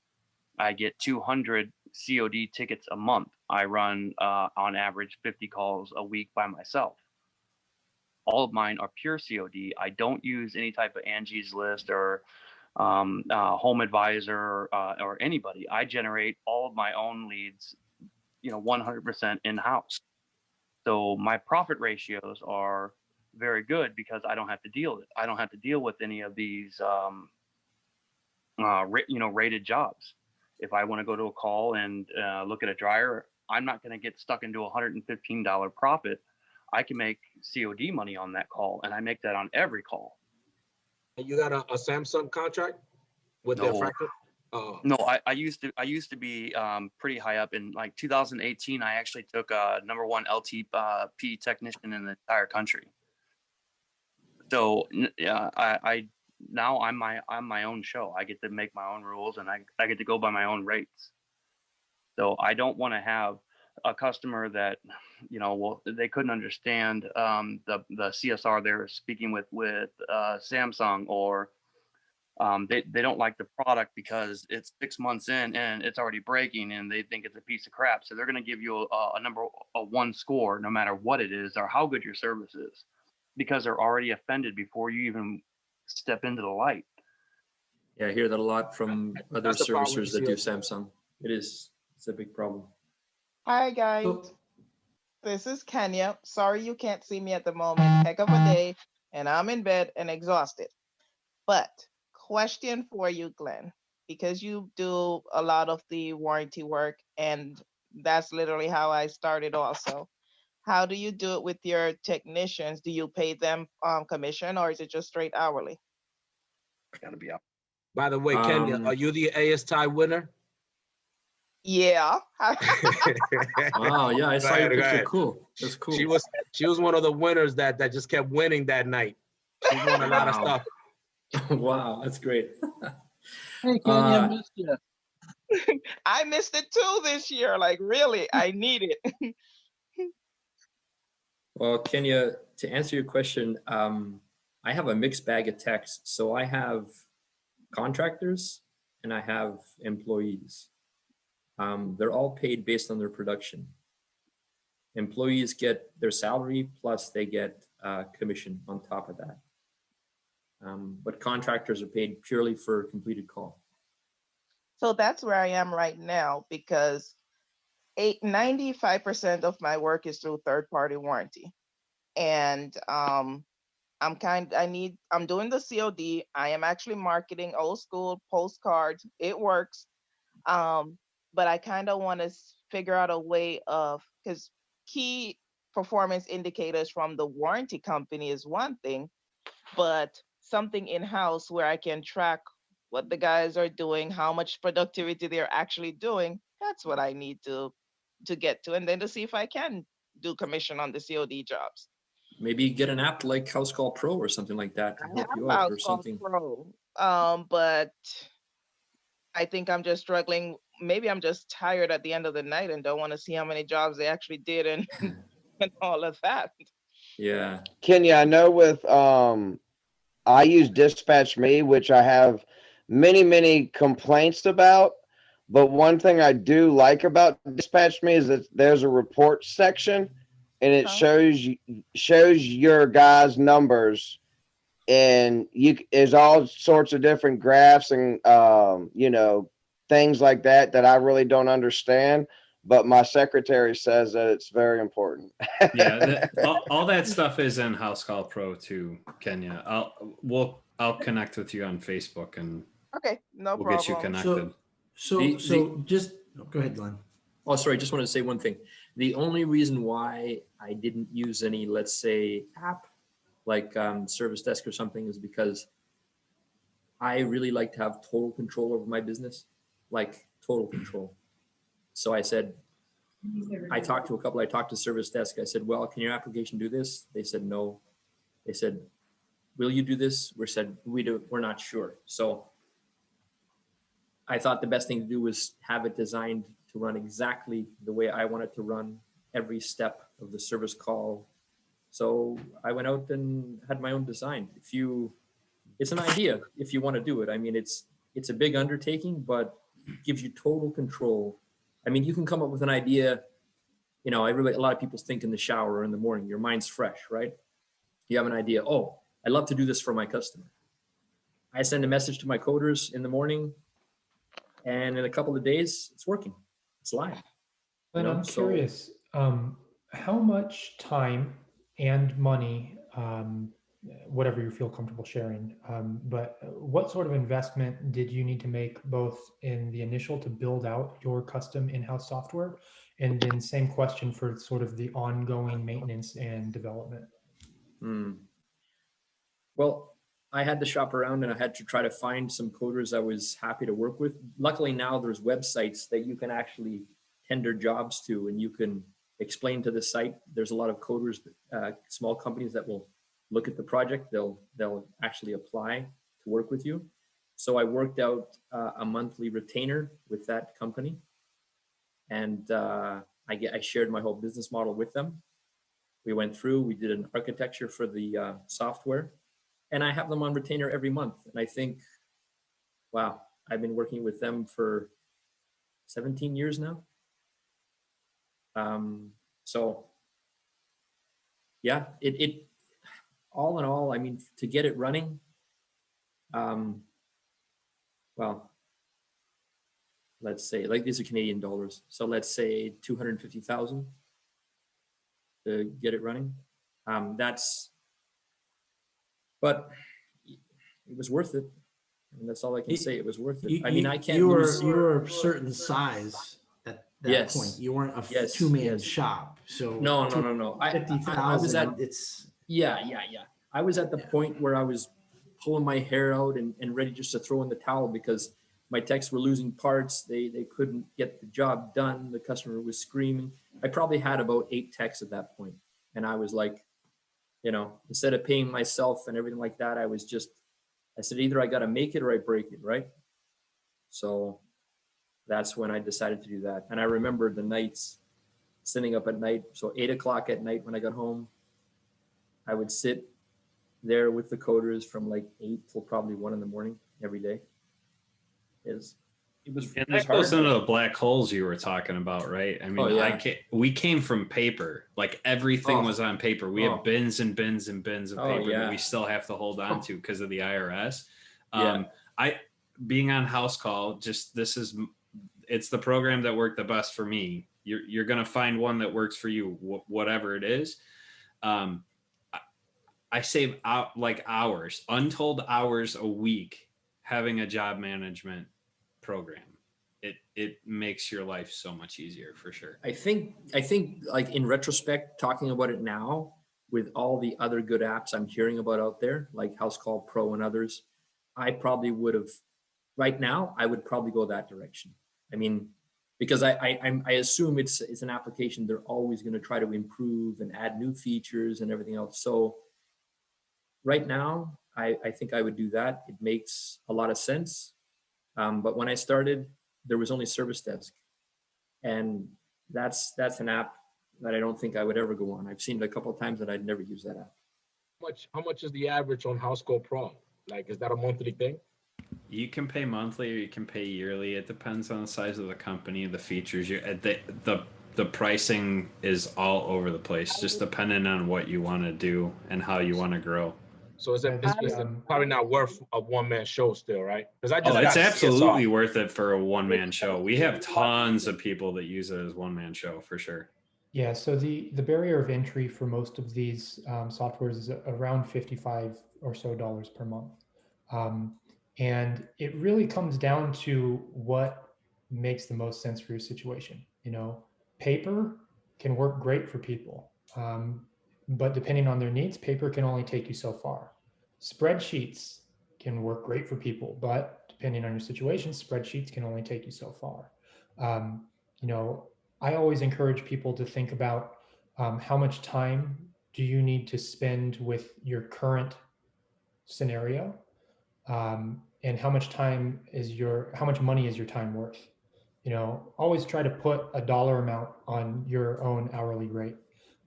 I get 200 COD tickets a month. I run on average 50 calls a week by myself. All of mine are pure COD. I don't use any type of Angie's List or Home Advisor, or anybody. I generate all of my own leads, 100% in-house. So my profit ratios are very good because I don't have to deal with any of these, rated jobs. If I want to go to a call and look at a dryer, I'm not going to get stuck into a $115 profit. I can make COD money on that call, and I make that on every call. You got a Samsung contract with their No. factory? Oh, No, I used to be pretty high up in like 2018. I actually took #1 LTP technician in the entire country. So now I'm my own show. I get to make my own rules, and I get to go by my own rates. So I don't want to have a customer that, they couldn't understand the CSR they're speaking with Samsung, or they don't like the product because it's 6 months in and it's already breaking and they think it's a piece of crap. So they're going to give you a 1 score, no matter what it is or how good your service is, because they're already offended before you even step into the light. Yeah, I hear that a lot from other That's the problem servicers with that do CSR. Samsung. It's a big problem. Hi guys, So, this is Kenya. Sorry you can't see me at the moment. Heck of a day, and I'm in bed and exhausted. But question for you, Glenn, because you do a lot of the warranty work, and that's literally how I started also. How do you do it with your technicians? Do you pay them commission, or is it just straight hourly? It's got to be up. By the way, Kenya, are you the ASTI winner? Yeah. Wow, yeah, I saw your Go picture. ahead. Cool. That's cool. She was one of the winners that just kept winning that night. She won a lot of Wow. stuff. Wow, that's great. Hey, Kenny, I missed you. I missed it too this year. Like, really, I need it. Well, Kenya, to answer your question, I have a mixed bag of techs. So I have contractors and I have employees. They're all paid based on their production. Employees get their salary plus they get commission on top of that. But contractors are paid purely for completed call. So that's where I am right now, because 95% of my work is through third-party warranty. And I'm doing the COD. I am actually marketing old school postcards. It works. But I kind of want to figure out a way of, because key performance indicators from the warranty company is one thing, but something in-house where I can track what the guys are doing, how much productivity they're actually doing. That's what I need to get to, and then to see if I can do commission on the COD jobs. Maybe get an app like House Call Pro or something like that to I help have you out, or House Call something. Pro, but I think I'm just struggling. Maybe I'm just tired at the end of the night and don't want to see how many jobs they actually did and and all of that. Yeah. Kenya, I know with I use Dispatch Me, which I have many complaints about. But one thing I do like about Dispatch Me is that there's a report section, and it shows your guys' numbers, and there's all sorts of different graphs and things like that I really don't understand. But my secretary says that it's very important. Yeah, all that stuff is in House Call Pro too, Kenya. I'll connect with you on Facebook and Okay, no we'll problem. get you connected. So just go ahead, Glenn. Oh, sorry. Just wanted to say one thing. The only reason why I didn't use any, let's say, app like Service Desk or something is because I really like to have total control over my business, like total control. So I said, I talked to a couple. I talked to Service Desk. I said, well, can your application do this? They said, no. They said, will you do this? We're not sure. So I thought the best thing to do was have it designed to run exactly the way I want it to run, every step of the service call. So I went out and had my own design. It's an idea if you want to do it. I mean, it's a big undertaking, but it gives you total control. I mean, you can come up with an idea. A lot of people think in the shower or in the morning. Your mind's fresh, right? You have an idea. Oh, I'd love to do this for my customer. I send a message to my coders in the morning, and in a couple of days, it's working. It's live. Then know, I'm so- curious, how much time and money, whatever you feel comfortable sharing, but what sort of investment did you need to make both in the initial to build out your custom in-house software, and then same question for sort of the ongoing maintenance and development? Well, I had to shop around and I had to try to find some coders I was happy to work with. Luckily now there's websites that you can actually tender jobs to, and you can explain to the site. There's a lot of coders, small companies that will look at the project. They'll actually apply to work with you. So I worked out a monthly retainer with that company, and I shared my whole business model with them. We went through, we did an architecture for the software, and I have them on retainer every month. And I think, wow, I've been working with them for 17 years now. So yeah, it all in all, I mean, to get it running, well, let's say, like, these are Canadian dollars. So let's say 250,000 to get it running. But it was worth it. I mean, that's all I can say. It was worth it. I mean, I can't you lose. were a certain size at that Yes. point. You weren't a Yes, two-man yes. shop. So No. I was 50,000. at, It's yeah. I was at the point where I was pulling my hair out and ready just to throw in the towel because my techs were losing parts. They couldn't get the job done. The customer was screaming. I probably had about 8 techs at that point. And I was like, you know, instead of paying myself and everything like that, I said, either I got to make it or I break it, right? So that's when I decided to do that. And I remember the nights, sitting up at night. So 8 o'clock at night when I got home, I would sit there with the coders from like 8 till probably 1 in the morning every day. It was And that goes into the black holes you were talking about, right? I mean, we came from paper. Like everything was on paper. We have bins and bins and bins of paper that we still have to hold on to because of the IRS. Being on house call, it's the program that worked the best for me. You're going to find one that works for you, whatever it is. I save out like hours, untold hours a week having a job management program. It makes your life so much easier for sure. I think like in retrospect, talking about it now with all the other good apps I'm hearing about out there, like House Call Pro and others, I probably would have, right now, I would probably go that direction. I mean, because I assume it's an application they're always going to try to improve and add new features and everything else. So right now, I think I would do that. It makes a lot of sense. But when I started, there was only Service Desk, and that's an app that I don't think I would ever go on. I've seen it a couple of times and I'd never use that app. How much is the average on House Call Pro? Like, is that a monthly thing? You can pay monthly or you can pay yearly. It depends on the size of the company, the features. The pricing is all over the place, just depending on what you want to do and how you want to grow. So it's probably not worth a one-man show still, right? Because it's absolutely worth it for a one-man show. We have tons of people that use it as one-man show for sure. Yeah, so the barrier of entry for most of these softwares is around $55 or so per month. And it really comes down to what makes the most sense for your situation. You know, paper can work great for people, but depending on their needs, paper can only take you so far. Spreadsheets can work great for people, but depending on your situation, spreadsheets can only take you so far. You know, I always encourage people to think about how much time do you need to spend with your current scenario, and how much money is your time worth. You know, always try to put a dollar amount on your own hourly rate,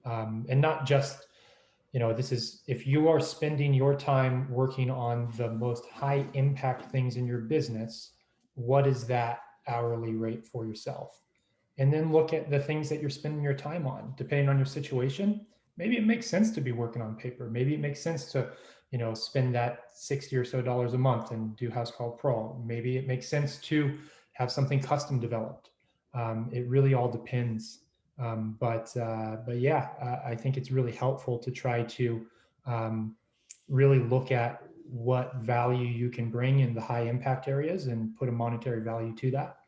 and not just, you know, this is, if you are spending your time working on the most high impact things in your business, what is that hourly rate for yourself? And then look at the things that you're spending your time on. Depending on your situation, maybe it makes sense to be working on paper. Maybe it makes sense to spend that $60 or so a month and do House Call Pro. Maybe it makes sense to have something custom developed. It really all depends. But yeah, I think it's really helpful to try to really look at what value you can bring in the high impact areas and put a monetary value to that.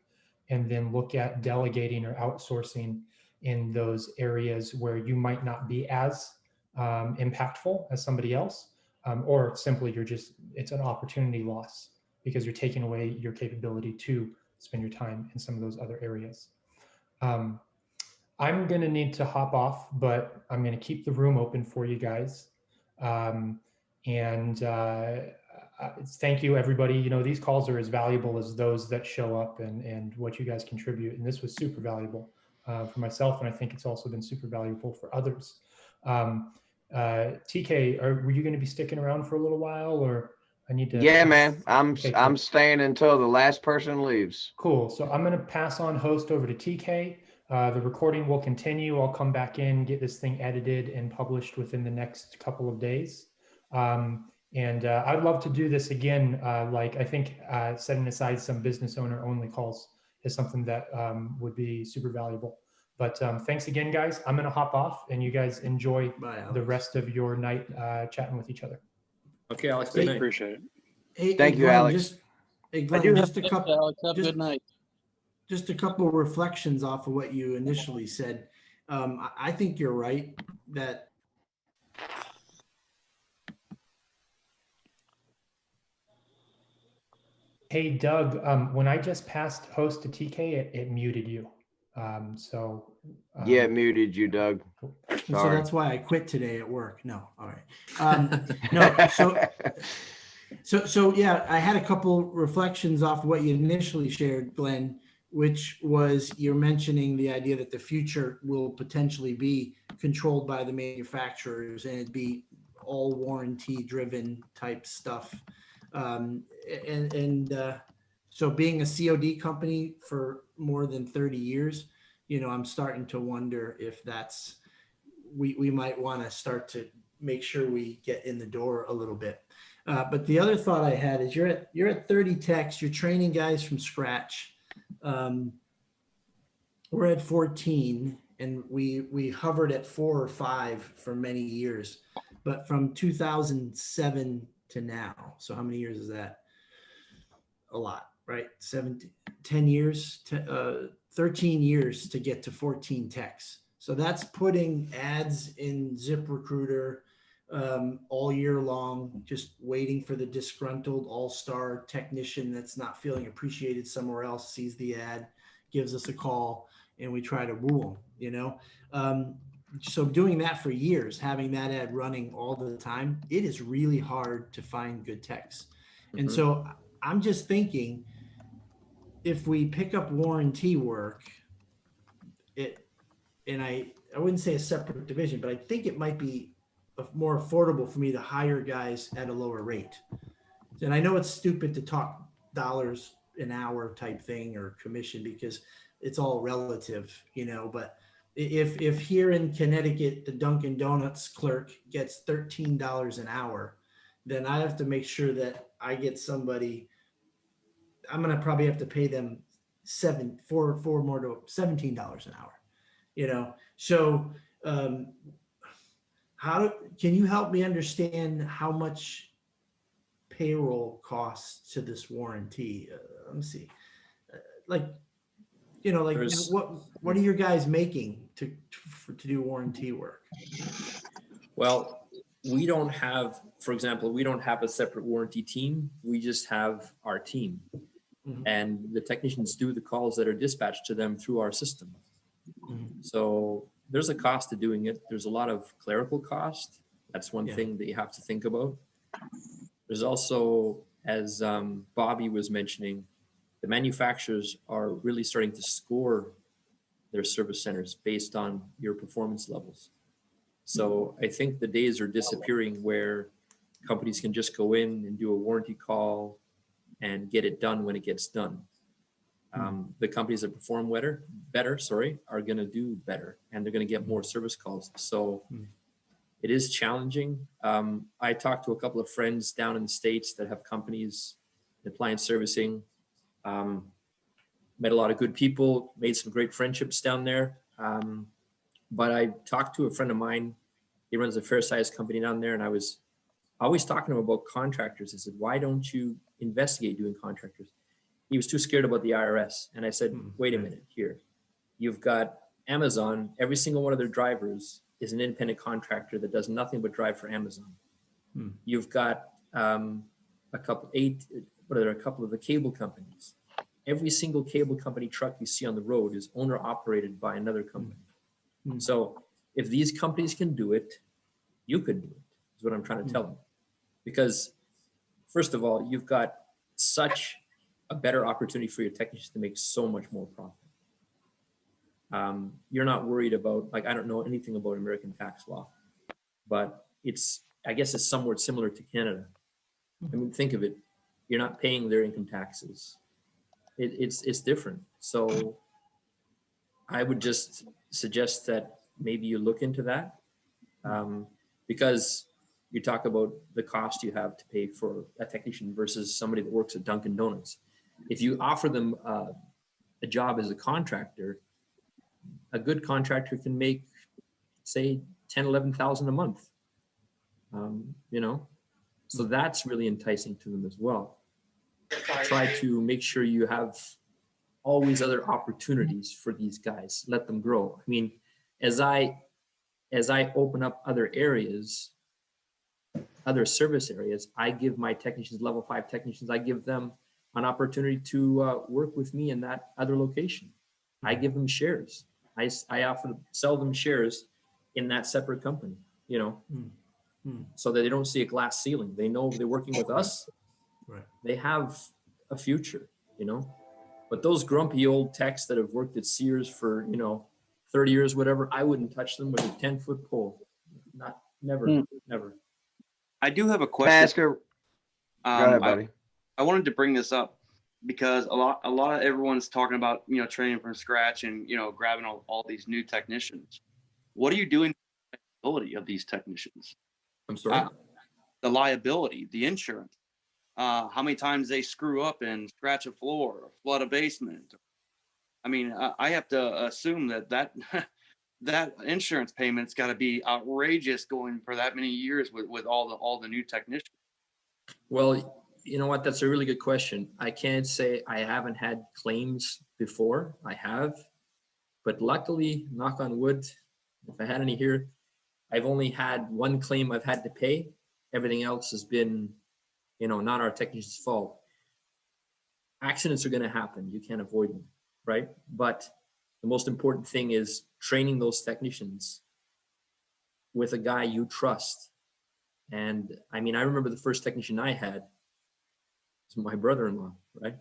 And then look at delegating or outsourcing in those areas where you might not be as impactful as somebody else, or simply it's an opportunity loss because you're taking away your capability to spend your time in some of those other areas. I'm going to need to hop off, but I'm going to keep the room open for you guys. And thank you, everybody. These calls are as valuable as those that show up and what you guys contribute. And this was super valuable for myself, and I think it's also been super valuable for others. TK, were you going to be sticking around for a little while, or I need to? Yeah, man. I'm cool. staying until the last person leaves. Cool. So I'm going to pass on host over to TK. The recording will continue. I'll come back in, get this thing edited and published within the next couple of days. And I'd love to do this again. I think setting aside some business owner only calls is something that would be super valuable. But thanks again, guys. I'm going to hop off, and you guys enjoy the rest of your night chatting with each other. Okay, Alex. Good night. Appreciate it. Thank you, Glenn, Alex. Glenn, just a couple. Alex, have a good night. Just a couple of reflections off of what you initially said. I think you're right that Hey, Doug, when I just passed host to TK, it muted you. Yeah, it muted you, Doug. Sorry. So that's why I quit today at work. No, all right. No, so yeah, I had a couple reflections off what you initially shared, Glenn, which was you're mentioning the idea that the future will potentially be controlled by the manufacturers and it'd be all warranty driven type stuff. So being a C.O.D company for more than 30 years, I'm starting to wonder if we might want to start to make sure we get in the door a little bit. But the other thought I had is you're at 30 techs, you're training guys from scratch. We're at 14 and we hovered at 4 or 5 for many years, but from 2007 to now. So how many years is that? A lot, right? 10 years, 13 years to get to 14 techs. So that's putting ads in ZipRecruiter all year long, just waiting for the disgruntled all-star technician that's not feeling appreciated somewhere else, sees the ad, gives us a call, and we try to woo them, So doing that for years, having that ad running all the time, it is really hard to find good techs. And so I'm just thinking, if we pick up warranty work, I wouldn't say a separate division, but I think it might be more affordable for me to hire guys at a lower rate. And I know it's stupid to talk dollars an hour type thing or commission because it's all relative, but if here in Connecticut, the Dunkin' Donuts clerk gets $13 an hour, then I have to make sure that I get somebody. I'm going to probably have to pay them $17 an hour, So can you help me understand how much payroll costs to this warranty? Let me see. What are your guys making to do warranty work? Well, we don't have, for example, we don't have a separate warranty team. We just have our team. And the technicians do the calls that are dispatched to them through our system. So there's a cost to doing it. There's a lot of clerical cost. That's one thing that you have to think about. There's also, as Bobby was mentioning, the manufacturers are really starting to score their service centers based on your performance levels. So I think the days are disappearing where companies can just go in and do a warranty call and get it done when it gets done. The companies that perform better are going to do better, and they're going to get more service calls. So It is challenging. I talked to a couple of friends down in the States that have companies in appliance servicing. Met a lot of good people, made some great friendships down there. But I talked to a friend of mine. He runs a fair-sized company down there, and I was always talking to him about contractors. I said, why don't you investigate doing contractors? He was too scared about the IRS. And I said, wait a minute here. You've got Amazon, every single one of their drivers is an independent contractor that does nothing but drive for Amazon. You've got a couple of the cable companies. Every single cable company truck you see on the road is owner operated by another company. So if these companies can do it, you could do it, is what I'm trying to tell them. Because first of all, you've got such a better opportunity for your technicians to make so much more profit. You're not worried about, like, I don't know anything about American tax law, but I guess it's somewhat similar to Canada. I mean, think of it. You're not paying their income taxes. It's different. So I would just suggest that maybe you look into that, because you talk about the cost you have to pay for a technician versus somebody that works at Dunkin' Donuts. If you offer them a job as a contractor, a good contractor can make, say, 10, 11,000 a month, you know? So that's really enticing to them as well. Try to make sure you have always other opportunities for these guys. Let them grow. I mean, as I open up other areas, other service areas, I give my technicians, level 5 technicians, I give them an opportunity to work with me in that other location. I give them shares. I offer to sell them shares in that separate company, you know, so that they don't see a glass ceiling. They know they're working with us. Right. They have a future, you know. But those grumpy old techs that have worked at Sears for, 30 years, whatever, I wouldn't touch them with a 10-foot pole. Never. I do have a question. Go ahead, buddy. I wanted to bring this up because a lot of everyone's talking about, training from scratch and, grabbing all these new technicians. What are you doing for the liability of these technicians? I'm sorry? The liability, the insurance. How many times they screw up and scratch a floor or flood a basement. I mean, I have to assume that insurance payment's got to be outrageous going for that many years with all the new technicians. Well, you know what? That's a really good question. I can't say I haven't had claims before. I have, but luckily, knock on wood, if I had any here, I've only had one claim I've had to pay. Everything else has been, not our technician's fault. Accidents are going to happen. You can't avoid them, right? But the most important thing is training those technicians with a guy you trust. And I mean, I remember the first technician I had was my brother-in-law, right?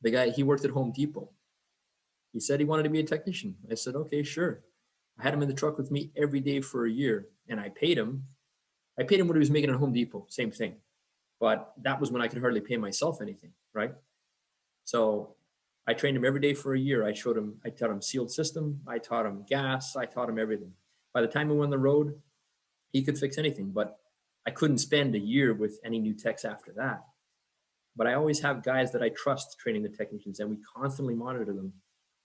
The guy, he worked at Home Depot. He said he wanted to be a technician. I said, okay, sure. I had him in the truck with me every day for a year, and I paid him. I paid him what he was making at Home Depot, same thing. But that was when I could hardly pay myself anything, right? So I trained him every day for a year. I taught him sealed system. I taught him gas. I taught him everything. By the time we went on the road, he could fix anything, but I couldn't spend a year with any new techs after that. But I always have guys that I trust training the technicians, and we constantly monitor them.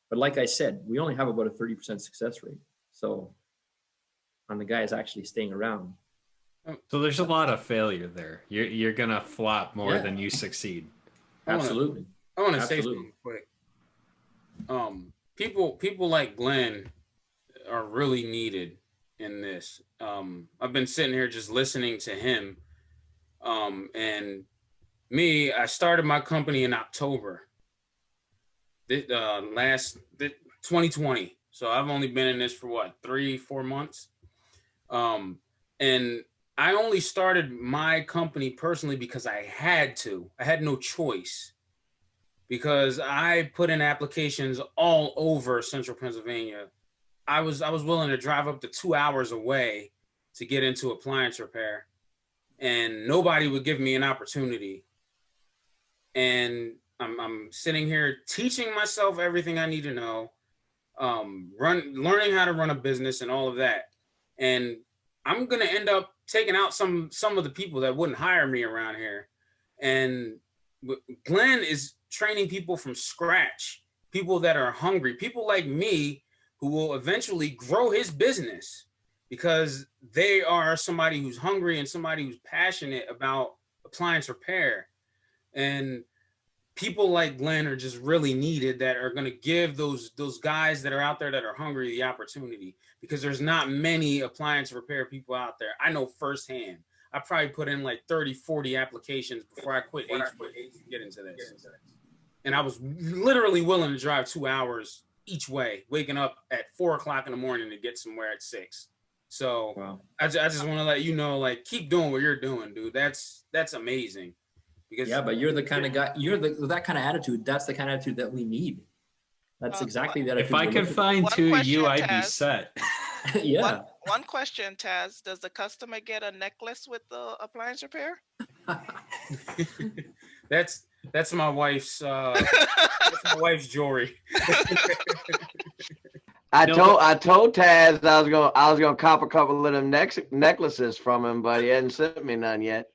But like I said, we only have about a 30% success rate. So on the guys actually staying around. So there's a lot of failure there. You're gonna flop more Yeah. than you succeed. Absolutely. I want to say Absolutely. something quick. People like Glenn are really needed in this. I've been sitting here just listening to him. And me, I started my company in October. 2020. So I've only been in this for what, 3-4 months. And I only started my company personally because I had to. I had no choice. Because I put in applications all over Central Pennsylvania. I was willing to drive up to 2 hours away to get into appliance repair, and nobody would give me an opportunity. And I'm sitting here teaching myself everything I need to know, learning how to run a business and all of that. And I'm gonna end up taking out some of the people that wouldn't hire me around here. And Glenn is training people from scratch, people that are hungry, people like me who will eventually grow his business because they are somebody who's hungry and somebody who's passionate about appliance repair. And people like Glenn are just really needed that are going to give those guys that are out there that are hungry the opportunity, because there's not many appliance repair people out there. I know firsthand. I probably put in like 30, 40 applications before I quit HVAC to get into this. And I was literally willing to drive 2 hours each way, waking up at 4 o'clock in the morning to get somewhere at 6. So Wow. I just want to let you know, like, keep doing what you're doing, dude. That's amazing. Because Yeah, but you're the kind of guy, that kind of attitude. That's the kind of attitude that we need. That's exactly that. If I could find One 2 of you, question, I'd be Taz. set. Yeah. One question, Taz. Does the customer get a necklace with the appliance repair? That's my wife's that's my wife's jewelry. I told Taz I was gonna cop a couple of them necklaces from him, but he hadn't sent me none yet.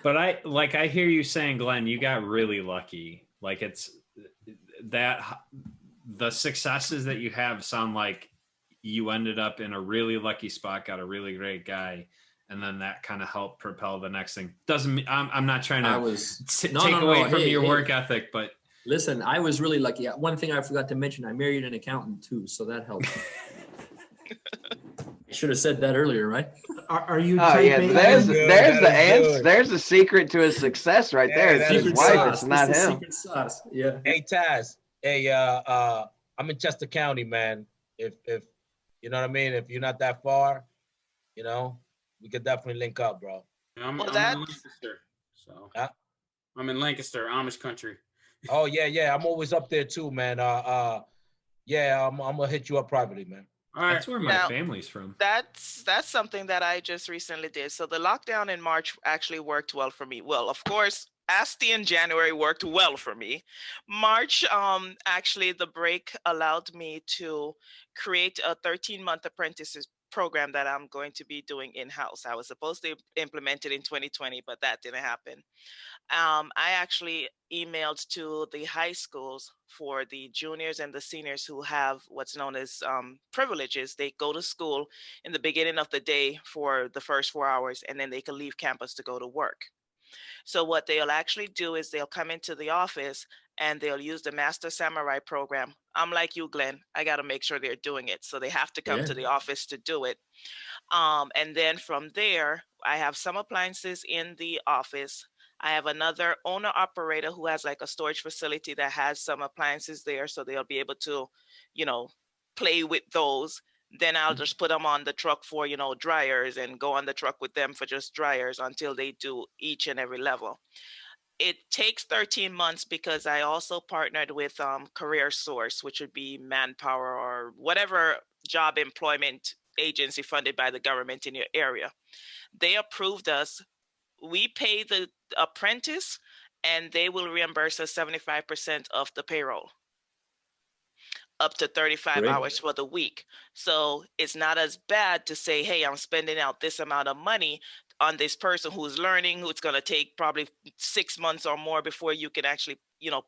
But I hear you saying, Glenn, you got really lucky. Like, it's that the successes that you have sound like you ended up in a really lucky spot, got a really great guy, and then that kind of helped propel the next thing. Doesn't mean I'm not trying to take away from your work ethic, but listen, I was really lucky. One thing I forgot to mention, I married an accountant too, so that helped. I should have said that earlier, right? Are you? Oh yeah, there's the answer. There's the secret to his success right there. It's his wife. Sauce. It's not him. Secret sauce. Yeah. Hey Taz. Hey, I'm in Chester County, man. If you know what I mean, if you're not that far, you know, we could definitely link up, bro. I'm in Lancaster, so I'm in Lancaster, Amish country. Oh yeah, I'm always up there too, man. Yeah, I'm gonna hit you up privately, man. All right. That's where my family's from. That's something that I just recently did. So the lockdown in March actually worked well for me. Well, of course, ASTI in January worked well for me. March, actually, the break allowed me to create a 13-month apprentices program that I'm going to be doing in-house. I was supposed to implement it in 2020, but that didn't happen. I actually emailed to the high schools for the juniors and the seniors who have what's known as privileges. They go to school in the beginning of the day for the first 4 hours, and then they can leave campus to go to work. So what they'll actually do is they'll come into the office and they'll use the Master Samurai program. I'm like you, Glenn. I got to make sure they're doing it. So they have to come to the office to do it. And then from there, I have some appliances in the office. I have another owner operator who has like a storage facility that has some appliances there. So they'll be able to, play with those. Then I'll just put them on the truck for, dryers, and go on the truck with them for just dryers until they do each and every level. It takes 13 months because I also partnered with Career Source, which would be Manpower or whatever job employment agency funded by the government in your area. They approved us. We pay the apprentice, and they will reimburse us 75% of the payroll, up to 35 hours for the week. So it's not as bad to say, hey, I'm spending out this amount of money on this person who's learning, who's going to take probably 6 months or more before you can actually,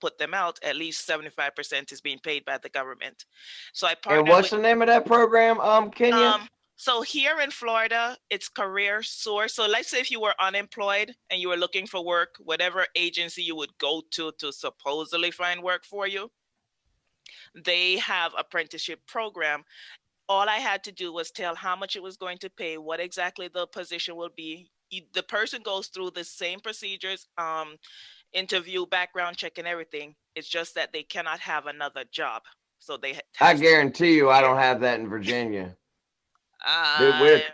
put them out. At least 75% is being paid by the government. So I partnered. And what's the name of that program, Kenya? So here in Florida, it's Career Source. So let's say if you were unemployed and you were looking for work, whatever agency you would go to supposedly find work for you, they have apprenticeship program. All I had to do was tell how much it was going to pay, what exactly the position will be. The person goes through the same procedures, interview, background check, and everything. It's just that they cannot have another job. So I guarantee you, I don't have that in Virginia.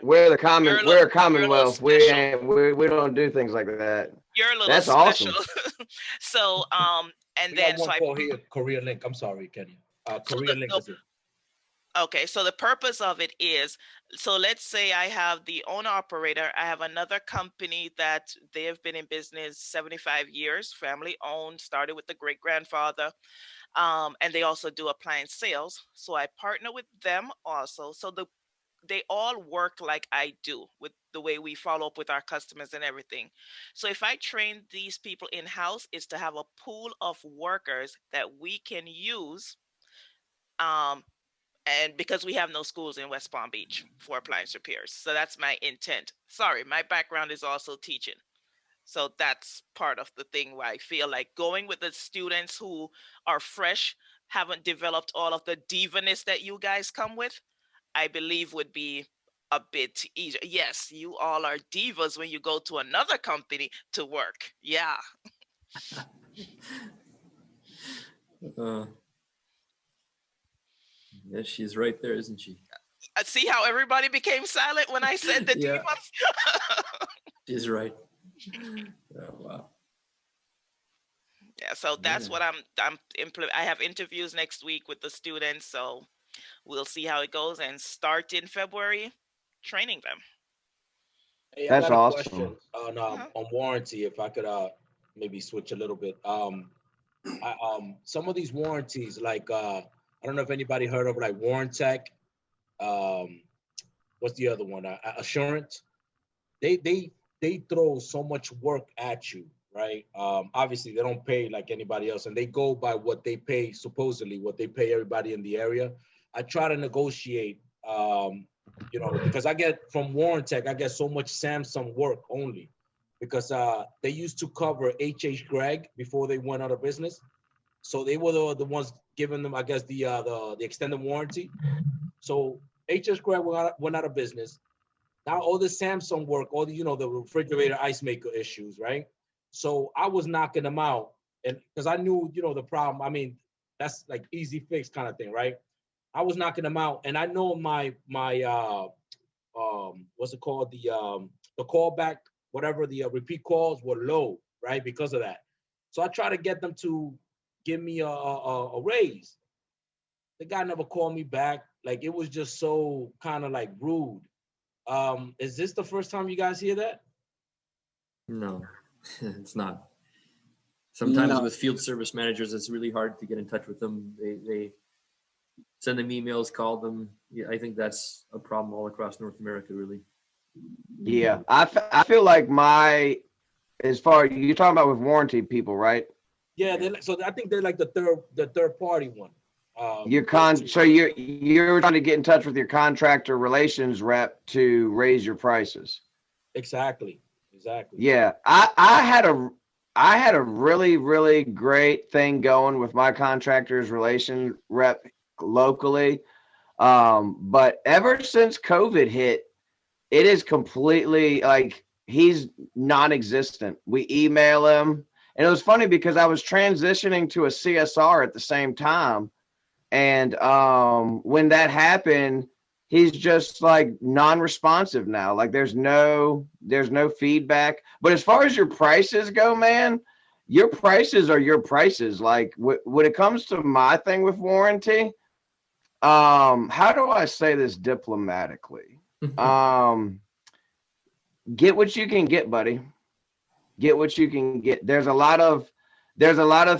We're a Commonwealth. We don't do things like that. You're a little That's special. awesome. So and then so I Career Link. I'm sorry, Kenya. Career Link is it? Okay, so the purpose of it is, so let's say I have the owner operator. I have another company that they have been in business 75 years, family owned, started with the great grandfather. And they also do appliance sales. So I partner with them also. So the they all work like I do with the way we follow up with our customers and everything. So if I train these people in house, is to have a pool of workers that we can use. Um, and because we have no schools in West Palm Beach for appliance repairs. So that's my intent. Sorry, my background is also teaching. So that's part of the thing where I feel like going with the students who are fresh, haven't developed all of the divaness that you guys come with, I believe would be a bit easier. Yes, you all are divas when you go to another company to work. Yeah. Uh, yeah, she's right there, isn't she? I see how everybody became silent when I said the Yeah. divas. She's right. Oh, wow. Yeah, so that's Yeah. what I have interviews next week with the students, so we'll see how it goes and start in February training them. Hey, I That's got a awesome. question Uh-huh. on warranty. If I could maybe switch a little bit. Some of these warranties, like I don't know if anybody heard of like Warrantech. Um, what's the other one? Assurance. They throw so much work at you, right? Obviously they don't pay like anybody else, and they go by what they pay, supposedly what they pay everybody in the area. I try to negotiate, because I get from Warrantech, I get so much Samsung work only because they used to cover H Gregg before they went out of business. So they were the ones giving them, I guess, the extended warranty. So HS Gregg went out of business. Now all the Samsung work, all the the refrigerator ice maker issues, right? So I was knocking them out, and because I knew the problem. I mean, that's like easy fix kind of thing, right? I was knocking them out, and I know my what's it called, the callback, whatever, the repeat calls were low, right, because of that. So I try to get them to give me a raise. The guy never called me back. Like it was just so kind of like rude. Is this the first time you guys hear that? No, it's not. Sometimes No. with field service managers, it's really hard to get in touch with them. They send them emails, call them. Yeah, I think that's a problem all across North America, really. Yeah, I feel like as far you're talking about with warranty people, right? Yeah, so I think they're like the third party one. So you're trying to get in touch with your contractor relations rep to raise your prices. Exactly. Yeah, I had a really great thing going with my contractors relation rep locally. But ever since COVID hit, it is completely like he's non-existent. We email him, and it was funny because I was transitioning to a CSR at the same time, and when that happened, he's just like non-responsive now. Like there's no feedback. But as far as your prices go, man, your prices are your prices. Like when it comes to my thing with warranty, how do I say this diplomatically? Get what you can get, buddy. Get what you can get. There's a lot of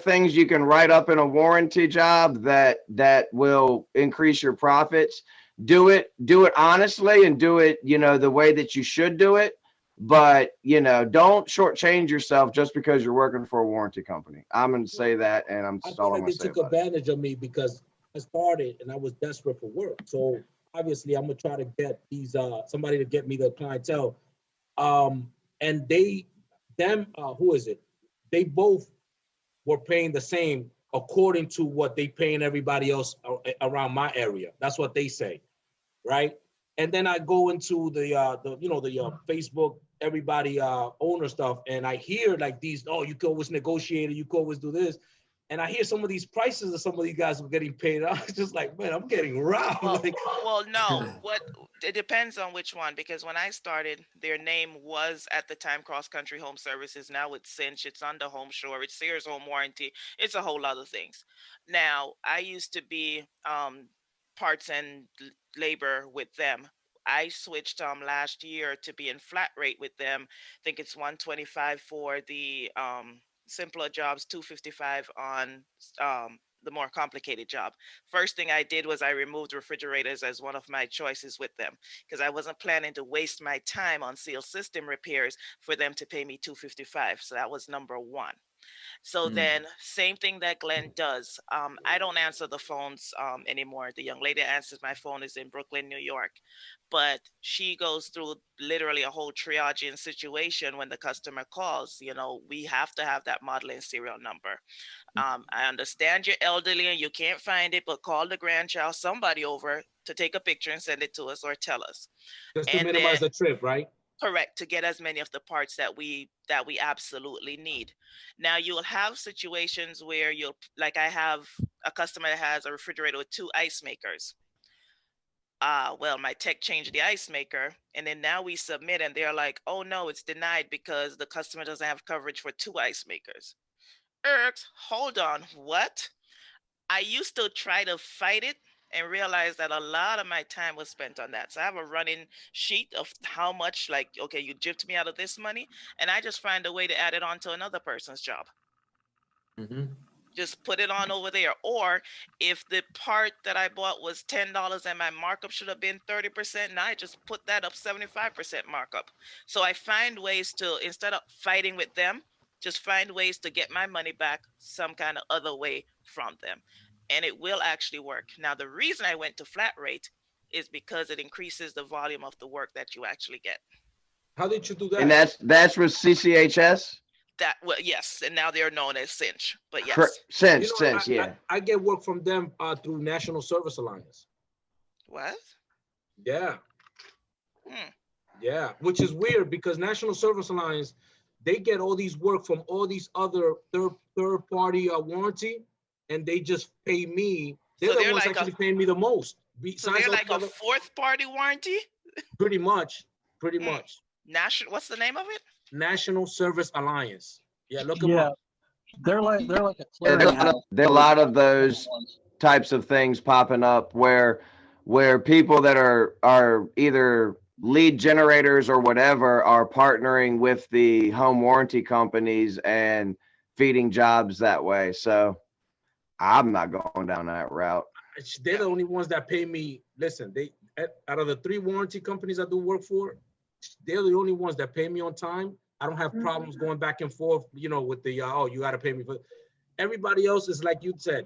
things you can write up in a warranty job that will increase your profits. Do it honestly, and do it the way that you should do it. But don't shortchange yourself just because you're working for a warranty company. I'm going to say that, and I that's feel all I'm like going they to say took about it. advantage of me because I started and I was desperate for work. So obviously I'm gonna try to get these somebody to get me the clientele. And who is it? They both were paying the same according to what they paying everybody else around my area. That's what they say, right? And then I go into the Facebook everybody owner stuff, and I hear like these, oh, you can always negotiate it, you can always do this. And I hear some of these prices of some of these guys were getting paid. I was just like, man, I'm getting robbed. Well, no. It depends on which one, because when I started, their name was at the time Cross Country Home Services. Now it's Cinch, it's under Home Shore, it's Sears Home Warranty, it's a whole lot of things. Now I used to be parts and labor with them. I switched last year to be in flat rate with them. I think it's 125 for the simpler jobs, 255 on the more complicated job. First thing I did was I removed refrigerators as one of my choices with them because I wasn't planning to waste my time on seal system repairs for them to pay me $255. So that was number one. So then, same thing that Glenn does. I don't answer the phones anymore. The young lady that answers my phone is in Brooklyn, New York, but she goes through literally a whole triaging situation when the customer calls. You know, we have to have that model and serial number. I understand you're elderly and you can't find it, but call the grandchild, somebody over to take a picture and send it to us or tell us. Just to And minimize then the trip, right? correct, to get as many of the parts that we absolutely need. Now you'll have situations where you'll, like I have a customer that has a refrigerator with 2 ice makers. Well, my tech changed the ice maker, and then now we submit and they're like, oh no, it's denied because the customer doesn't have coverage for 2 ice makers. Hold on, what? I used to try to fight it and realize that a lot of my time was spent on that. So I have a running sheet of how much, like, okay, you gypped me out of this money, and I just find a way to add it on to another person's job. Just put it on over there. Or if the part that I bought was $10 and my markup should have been 30%, now I just put that up 75% markup. So I find ways to, instead of fighting with them, just find ways to get my money back some kind of other way from them. And it will actually work. Now, the reason I went to flat rate is because it increases the volume of the work that you actually get. How did you do that? And that's with CCHS? That, well, yes, and now they're known as Cinch, but yes. Cinch, I, I get work from them through National Service Alliance. What? Yeah. Yeah, which is weird because National Service Alliance, they get all these work from all these other third party warranty, and they just pay me. They're the ones like actually paying me the most. So they're like a fourth party warranty? Pretty much. Pretty much. National, what's the name of it? National Service Alliance. Yeah, look them up. They're like a There are a lot of those types of things popping up where people that are either lead generators or whatever are partnering with the home warranty companies and feeding jobs that way. So I'm not going down that route. They're the only ones that pay me. Listen, they out of the 3 warranty companies I do work for, they're the only ones that pay me on time. I don't have problems going back and forth, you know, with the oh, you got to pay me for. Everybody else is like you said.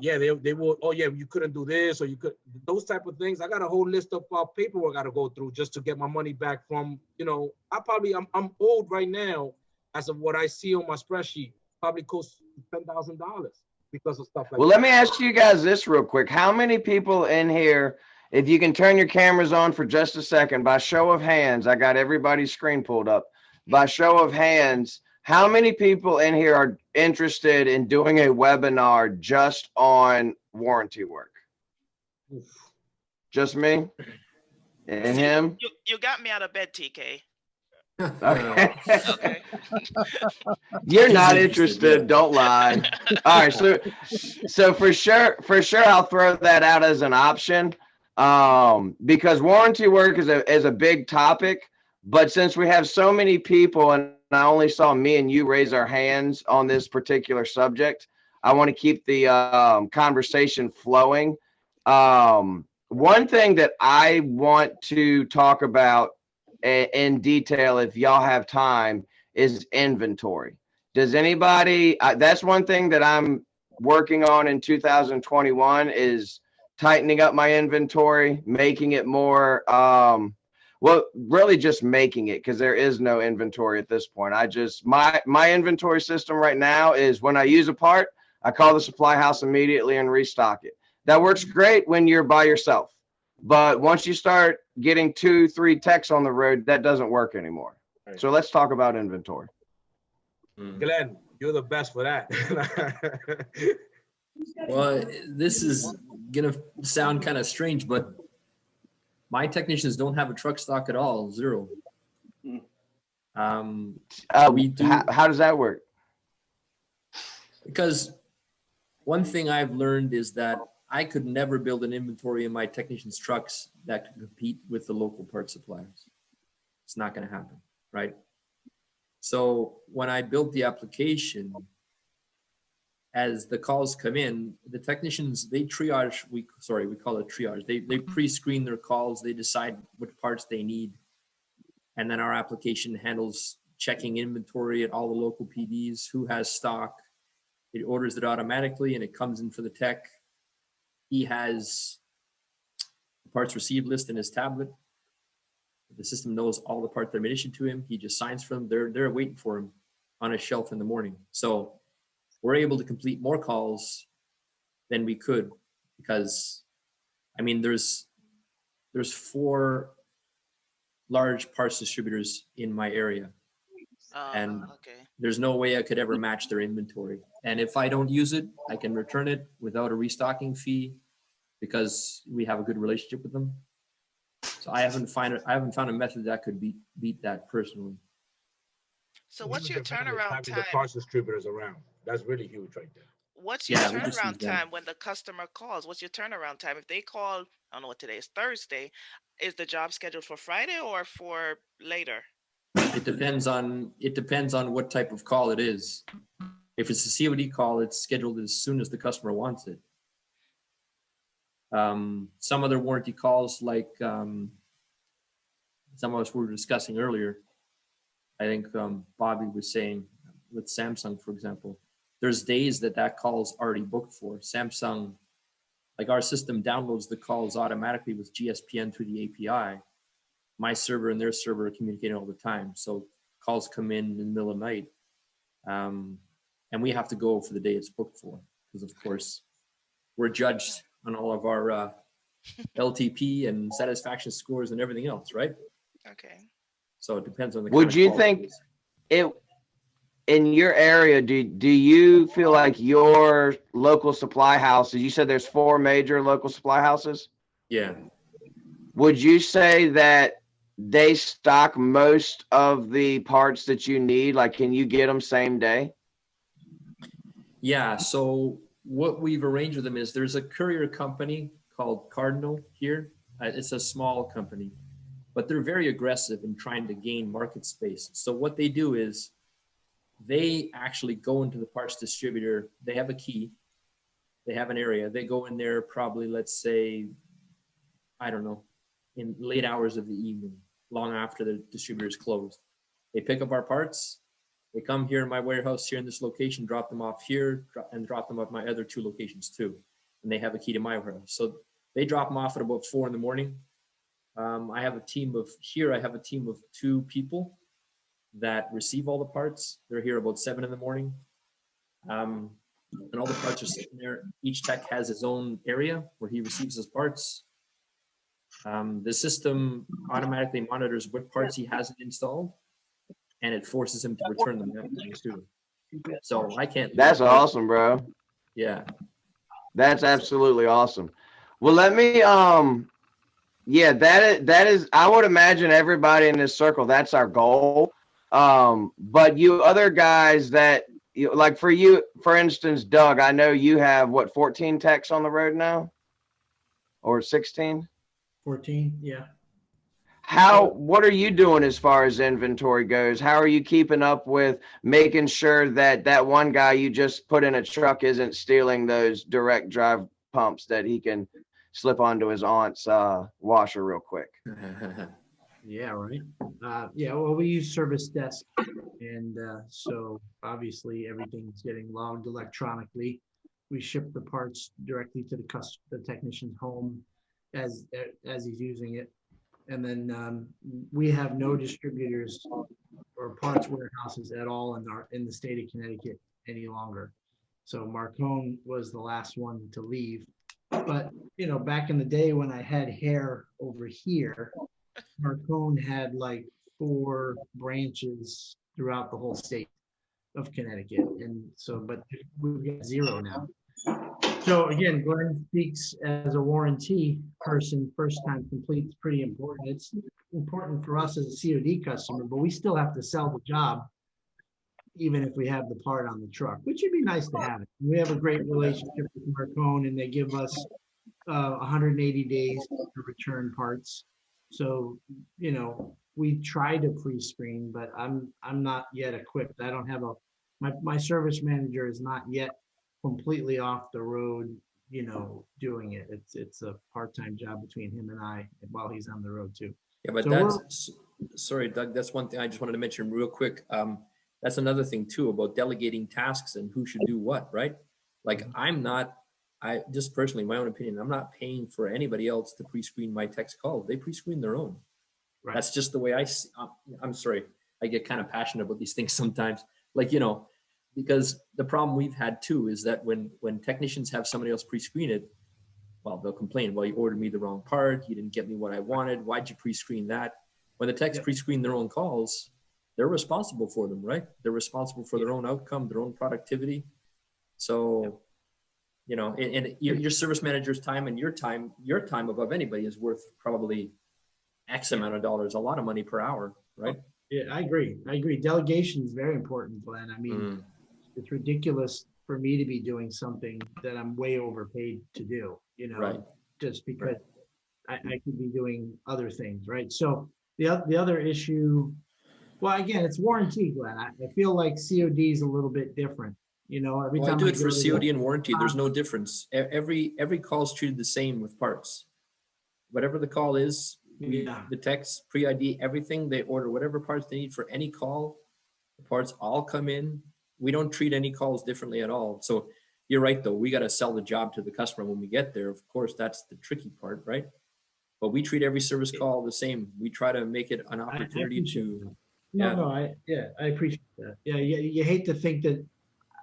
Yeah, they will. Oh yeah, you couldn't do this or you could. Those type of things. I got a whole list of paperwork I got to go through just to get my money back from. You know, I'm old right now. As of what I see on my spreadsheet, probably costs $10,000 because of stuff like. Well, let me ask you guys this real quick. How many people in here? If you can turn your cameras on for just a second, by show of hands, I got everybody's screen pulled up. By show of hands, how many people in here are interested in doing a webinar just on warranty work? Just me and him? You got me out of bed, TK. Okay. You're not interested. Don't lie. All right. So for sure, I'll throw that out as an option. Because warranty work is a big topic, but since we have so many people and I only saw me and you raise our hands on this particular subject, I want to keep the conversation flowing. One thing that I want to talk about in detail, if y'all have time, is inventory. Does anybody, that's one thing that I'm working on in 2021 is tightening up my inventory, making it more, well, really just making it, because there is no inventory at this point. My inventory system right now is when I use a part, I call the supply house immediately and restock it. That works great when you're by yourself. But once you start getting 2-3 techs on the road, that doesn't work anymore. Right. So let's talk about inventory. Glenn, you're the best for that. Well, this is going to sound kind of strange, but my technicians don't have a truck stock at all, 0. We do. How does that work? Because one thing I've learned is that I could never build an inventory in my technicians' trucks that could compete with the local parts suppliers. It's not going to happen, right? So when I built the application, as the calls come in, the technicians, they triage, we call it triage. They pre-screen their calls, they decide what parts they need. And then our application handles checking inventory at all the local PDs, who has stock. It orders it automatically and it comes in for the tech. He has the parts received list in his tablet. The system knows all the parts that have been issued to him. He just signs for them. They're waiting for him on a shelf in the morning. So we're able to complete more calls than we could, because I mean, there's 4 large parts distributors in my area, and there's no way I could ever match their inventory. And if I don't use it, I can return it without a restocking fee, because we have a good relationship with them. So I haven't found a method that could beat that personally. So what's your turnaround time? The parts distributors around. That's really huge right there. What's your turnaround time when the customer calls? What's your turnaround time? If they call, I don't know what today is, Thursday, is the job scheduled for Friday or for later? It depends on what type of call it is. If it's a COD call, it's scheduled as soon as the customer wants it. Some other warranty calls, like some of us were discussing earlier, I think Bobby was saying with Samsung, for example, there's days that call is already booked for. Samsung, like our system downloads the calls automatically with GSPN through the API. My server and their server are communicating all the time. So calls come in the middle of the night. And we have to go for the day it's booked for, because of course we're judged on all of our LTP and satisfaction scores and everything else, right? Okay. So it depends on the. Would you think it in your area? Do you feel like your local supply houses? You said there's 4 major local supply houses. Yeah. Would you say that they stock most of the parts that you need? Like, can you get them same day? Yeah. So what we've arranged with them is there's a courier company called Cardinal here. It's a small company, but they're very aggressive in trying to gain market space. So what they do is they actually go into the parts distributor. They have a key. They have an area. They go in there probably, let's say, I don't know, in late hours of the evening, long after the distributor is closed. They pick up our parts. They come here in my warehouse here in this location, drop them off here, and drop them off my other 2 locations too. And they have a key to my warehouse. So they drop them off at about 4 in the morning. I have a team of 2 people that receive all the parts. They're here about 7 in the morning. And all the parts are sitting there. Each tech has his own area where he receives his parts. The system automatically monitors what parts he hasn't installed, and it forces him to return them too. So I can't. That's awesome, bro. Yeah. That's absolutely awesome. Well, let me, yeah, that is, I would imagine everybody in this circle, that's our goal. But you other guys that, like for you, for instance, Doug, I know you have what, 14 techs on the road now? Or 16? 14, yeah. What are you doing as far as inventory goes? How are you keeping up with making sure that that one guy you just put in a truck isn't stealing those direct drive pumps that he can slip onto his aunt's washer real quick? Yeah, right. Yeah, well, we use service desk, and so obviously everything's getting logged electronically. We ship the parts directly to the technician's home as he's using it. And then we have no distributors or parts warehouses at all in the state of Connecticut any longer. So Marcone was the last one to leave. But back in the day when I had hair over here, Marcone had like 4 branches throughout the whole state of Connecticut, and so but we've got 0 now. So again, Glenn speaks as a warranty person. First time complete is pretty important. It's important for us as a COD customer, but we still have to sell the job, even if we have the part on the truck, which would be nice to have. We have a great relationship with Marcone, and they give us 180 days to return parts. So we try to pre-screen, but I'm not yet equipped. I don't have my service manager is not yet completely off the road, doing it. It's a part-time job between him and I while he's on the road too. Yeah, but So sorry, Doug, that's one thing I just wanted to mention real quick. That's another thing too about delegating tasks and who should do what, right? Like I just personally, my own opinion, I'm not paying for anybody else to pre-screen my text calls. They pre-screen their own. Right. That's just the way I'm sorry. I get kind of passionate about these things sometimes. Like, because the problem we've had too is that when technicians have somebody else pre-screen it, well, they'll complain, well, you ordered me the wrong part, you didn't get me what I wanted, why'd you pre-screen that? When the techs pre-screen their own calls, they're responsible for them, right? They're responsible for their own outcome, their own productivity. So, and your service manager's time and your time above anybody is worth probably X amount of dollars, a lot of money per hour, right? Yeah, I agree. Delegation is very important, Glenn. I mean, it's ridiculous for me to be doing something that I'm way overpaid to do, Right. just because I could be doing other things, right? So the other issue, well, again, it's warranty, Glenn. I feel like COD is a little bit different. Every Well, I time do it go for to COD and warranty. There's no difference. Every call is treated the same with parts. Whatever the call is, the techs pre-ID everything. They order whatever parts they need for any call. The parts all come in. We don't treat any calls differently at all. So you're right, though. We got to sell the job to the customer when we get there. Of course, that's the tricky part, right? But we treat every service call the same. We try to make it an opportunity to. I appreciate that. Yeah, you hate to think that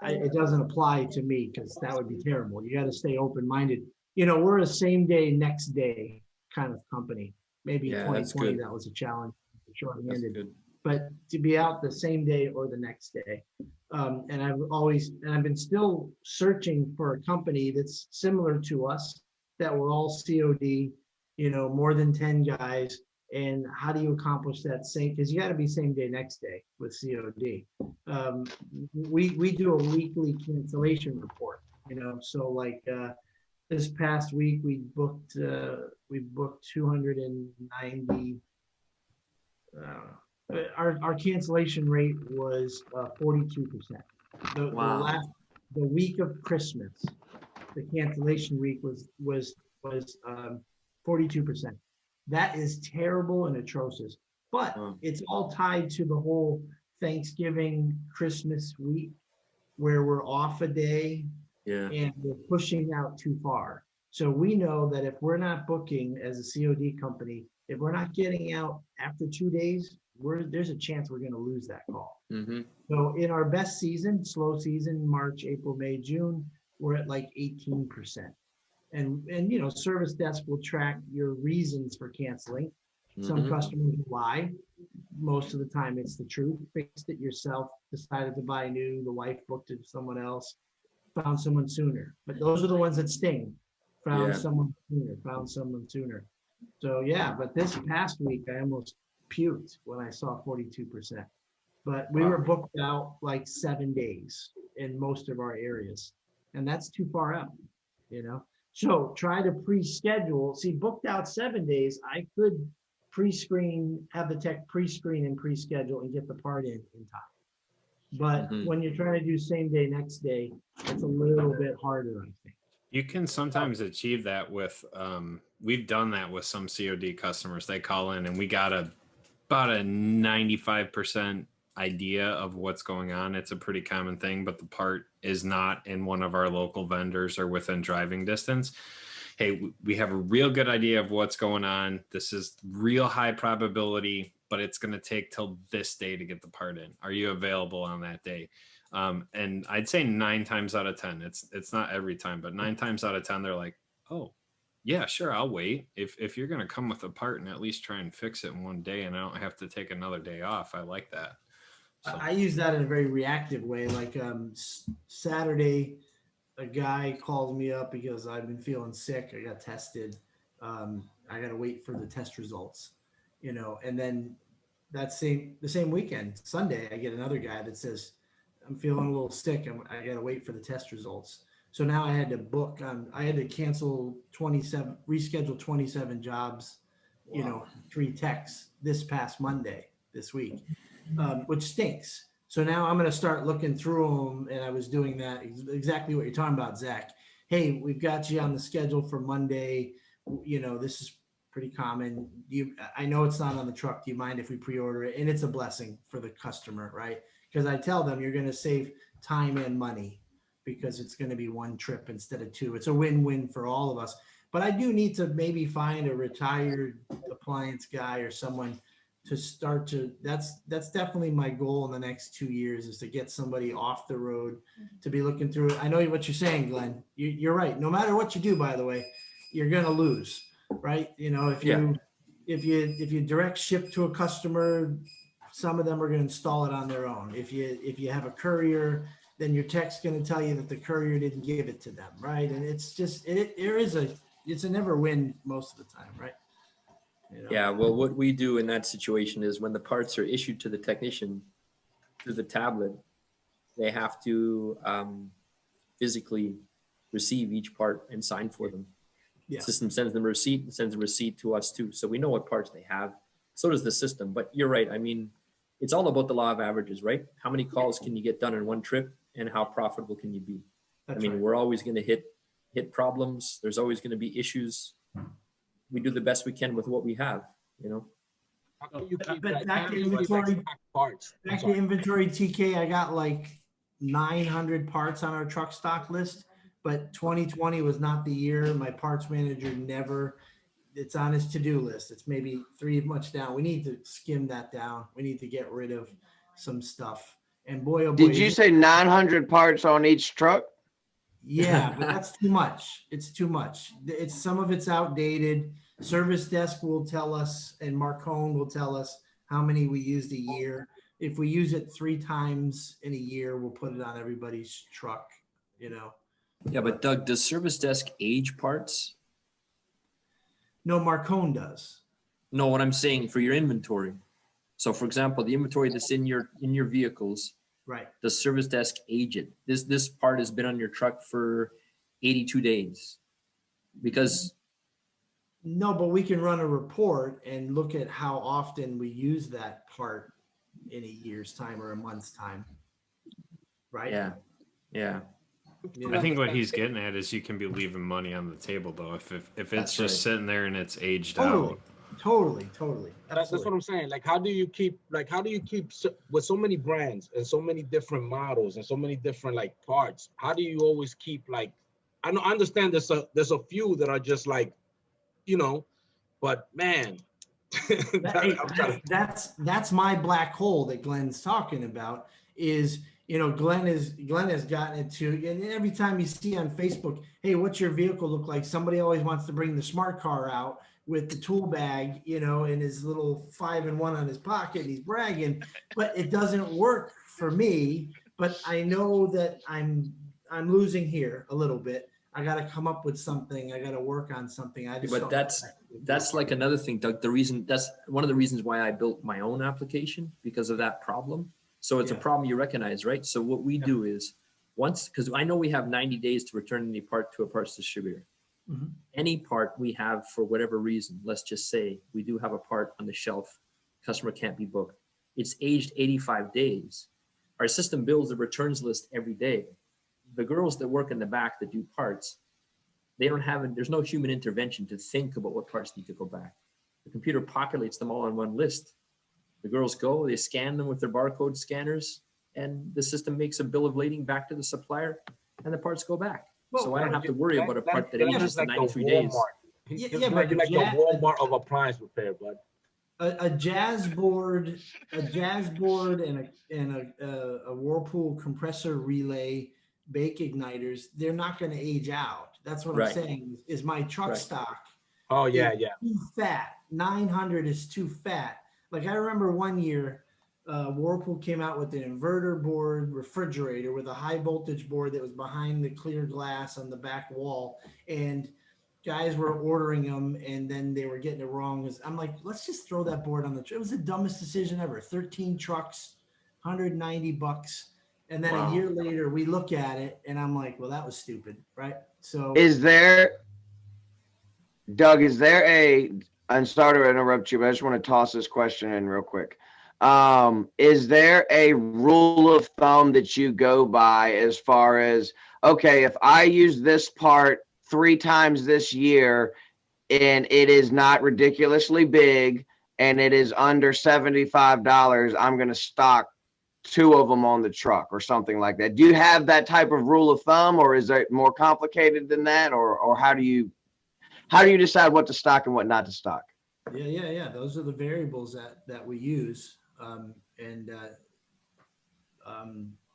it doesn't apply to me because that would be terrible. You got to stay open-minded. We're a same day, next day kind of company. Maybe 2020 that was a challenge, short-handed. But to be out the same day or the next day, and I've been still searching for a company that's similar to us, that we're all COD, more than 10 guys. And how do you accomplish that same? Because you got to be same day, next day with COD. We do a weekly cancellation report. So like this past week we booked 290. Our cancellation rate was 42%. The week of Christmas, the cancellation week was 42%. That is terrible and atrocious, but it's all tied to the whole Thanksgiving, Christmas week where we're off a day and we're pushing out too far. So we know that if we're not booking as a COD company, if we're not getting out after 2 days, there's a chance we're going to lose that call. Mm-hmm. So in our best season, slow season, March, April, May, June, we're at like 18%. And service desk will track your reasons for canceling. Some customers lie. Most of the time it's the truth. Fixed it yourself, decided to buy new, the wife booked it to someone else, found someone sooner. But those are the ones that sting. Found someone sooner. So but this past week I almost puked when I saw 42%. But we were booked out like 7 days in most of our areas. And that's too far out, So try to pre-schedule. See, booked out 7 days, I could pre-screen, have the tech pre-screen and pre-schedule and get the part in time. But when you're trying to do same day, next day, it's a little bit harder, I think. You can sometimes achieve that with, we've done that with some COD customers. They call in and we got about a 95% idea of what's going on. It's a pretty common thing, but the part is not in one of our local vendors or within driving distance. Hey, we have a real good idea of what's going on. This is real high probability, but it's going to take till this day to get the part in. Are you available on that day? And I'd say 9 times out of 10, it's not every time, but 9 times out of 10, they're like, oh, yeah, sure, I'll wait. If you're going to come with a part and at least try and fix it in one day and I don't have to take another day off, I like that. So. I use that in a very reactive way. Like Saturday, a guy calls me up because I've been feeling sick. I got tested. I got to wait for the test results, and then the same weekend, Sunday, I get another guy that says, I'm feeling a little sick. I got to wait for the test results. So now I had to book I had to cancel reschedule 27 jobs, 3 techs this past Monday, this week, which stinks. So now I'm going to start looking through them, and I was doing that exactly what you're talking about, Zach. Hey, we've got you on the schedule for Monday. You know, this is pretty common. I know it's not on the truck. Do you mind if we pre-order it? And it's a blessing for the customer, right? Because I tell them you're going to save time and money because it's going to be one trip instead of two. It's a win-win for all of us. But I do need to maybe find a retired appliance guy or someone to start to, that's definitely my goal in the next 2 years, is to get somebody off the road to be looking through it. I know what you're saying, Glenn. You're right. No matter what you do, by the way, you're going to lose, right? You know, if you direct ship to a customer, some of them are going to install it on their own. If you have a courier, then your tech's going to tell you that the courier didn't give it to them, right? And it's just it's a never win most of the time, right? You know? Yeah, well, what we do in that situation is when the parts are issued to the technician through the tablet, they have to physically receive each part and sign for them. Yeah. The system sends them a receipt and sends a receipt to us too. So we know what parts they have. So does the system. But you're right. I mean, it's all about the law of averages, right? How many calls can you get done in one trip and how profitable can you be? That's I mean, right. we're always going to hit problems. There's always going to be issues. We do the best we can with what we have, you know? Back to inventory, TK, I got like 900 parts on our truck stock list, but 2020 was not the year. My parts manager it's on his to-do list. It's maybe 3 much down. We need to skim that down. We need to get rid of some stuff. And boy, oh boy. Did you say 900 parts on each truck? Yeah, but that's too much. It's too much. Some of it's outdated. Service desk will tell us, and Marcone will tell us how many we used a year. If we use it 3 times in a year, we'll put it on everybody's truck, you know. Yeah, but Doug, does service desk age parts? No, Marcone does. No, what I'm saying for your inventory. So for example, the inventory that's in your vehicles, right? Does service desk age it? This part has been on your truck for 82 days. Because no, but we can run a report and look at how often we use that part in a year's time or a month's time. Right? Yeah. Yeah. I think what he's getting at is you can be leaving money on the table though if it's just sitting there and it's aged out. Totally. That's what I'm saying. Like, how do you keep with so many brands and so many different models and so many different like parts? How do you always keep like? I understand there's a few that are just like, you know, but man, that's my black hole that Glenn's talking about. Is, you know, Glenn has gotten it to, and every time you see on Facebook, hey, what's your vehicle look like? Somebody always wants to bring the smart car out with the tool bag, you know, and his little 5-in-1 on his pocket, and he's bragging, but it doesn't work for me. But I know that I'm losing here a little bit. I got to come up with something. I got to work on something. But that's like another thing, Doug. That's one of the reasons why I built my own application, because of that problem. So it's a problem you recognize, right? So what we do is because I know we have 90 days to return any part to a parts distributor. Mm-hmm. Any part we have for whatever reason, let's just say we do have a part on the shelf, customer can't be booked. It's aged 85 days. Our system builds the returns list every day. The girls that work in the back that do parts, there's no human intervention to think about what parts need to go back. The computer populates them all on one list. The girls go, they scan them with their barcode scanners, and the system makes a bill of lading back to the supplier, and the parts go back. Well, so I don't have to worry about a part that ages to 93 days. Yeah, but like the Walmart of appliance repair, bud. A jazz board and a Whirlpool compressor relay bake igniters, they're not going to age out. That's what I'm saying. Is my truck stock? Oh yeah. Too fat. 900 is too fat. Like I remember one year, Whirlpool came out with an inverter board refrigerator with a high voltage board that was behind the clear glass on the back wall, and guys were ordering them, and then they were getting it wrong. I'm like, let's just throw that board on the truck. It was the dumbest decision ever. 13 trucks, $190. And then a year later, we look at it, and I'm like, well, that was stupid, right? So Doug, I'm sorry to interrupt you, but I just want to toss this question in real quick. Is there a rule of thumb that you go by as far as, okay, if I use this part 3 times this year and it is not ridiculously big and it is under $75, I'm going to stock 2 of them on the truck or something like that? Do you have that type of rule of thumb, or is it more complicated than that? Or how do you decide what to stock and what not to stock? Yeah. Those are the variables that we use.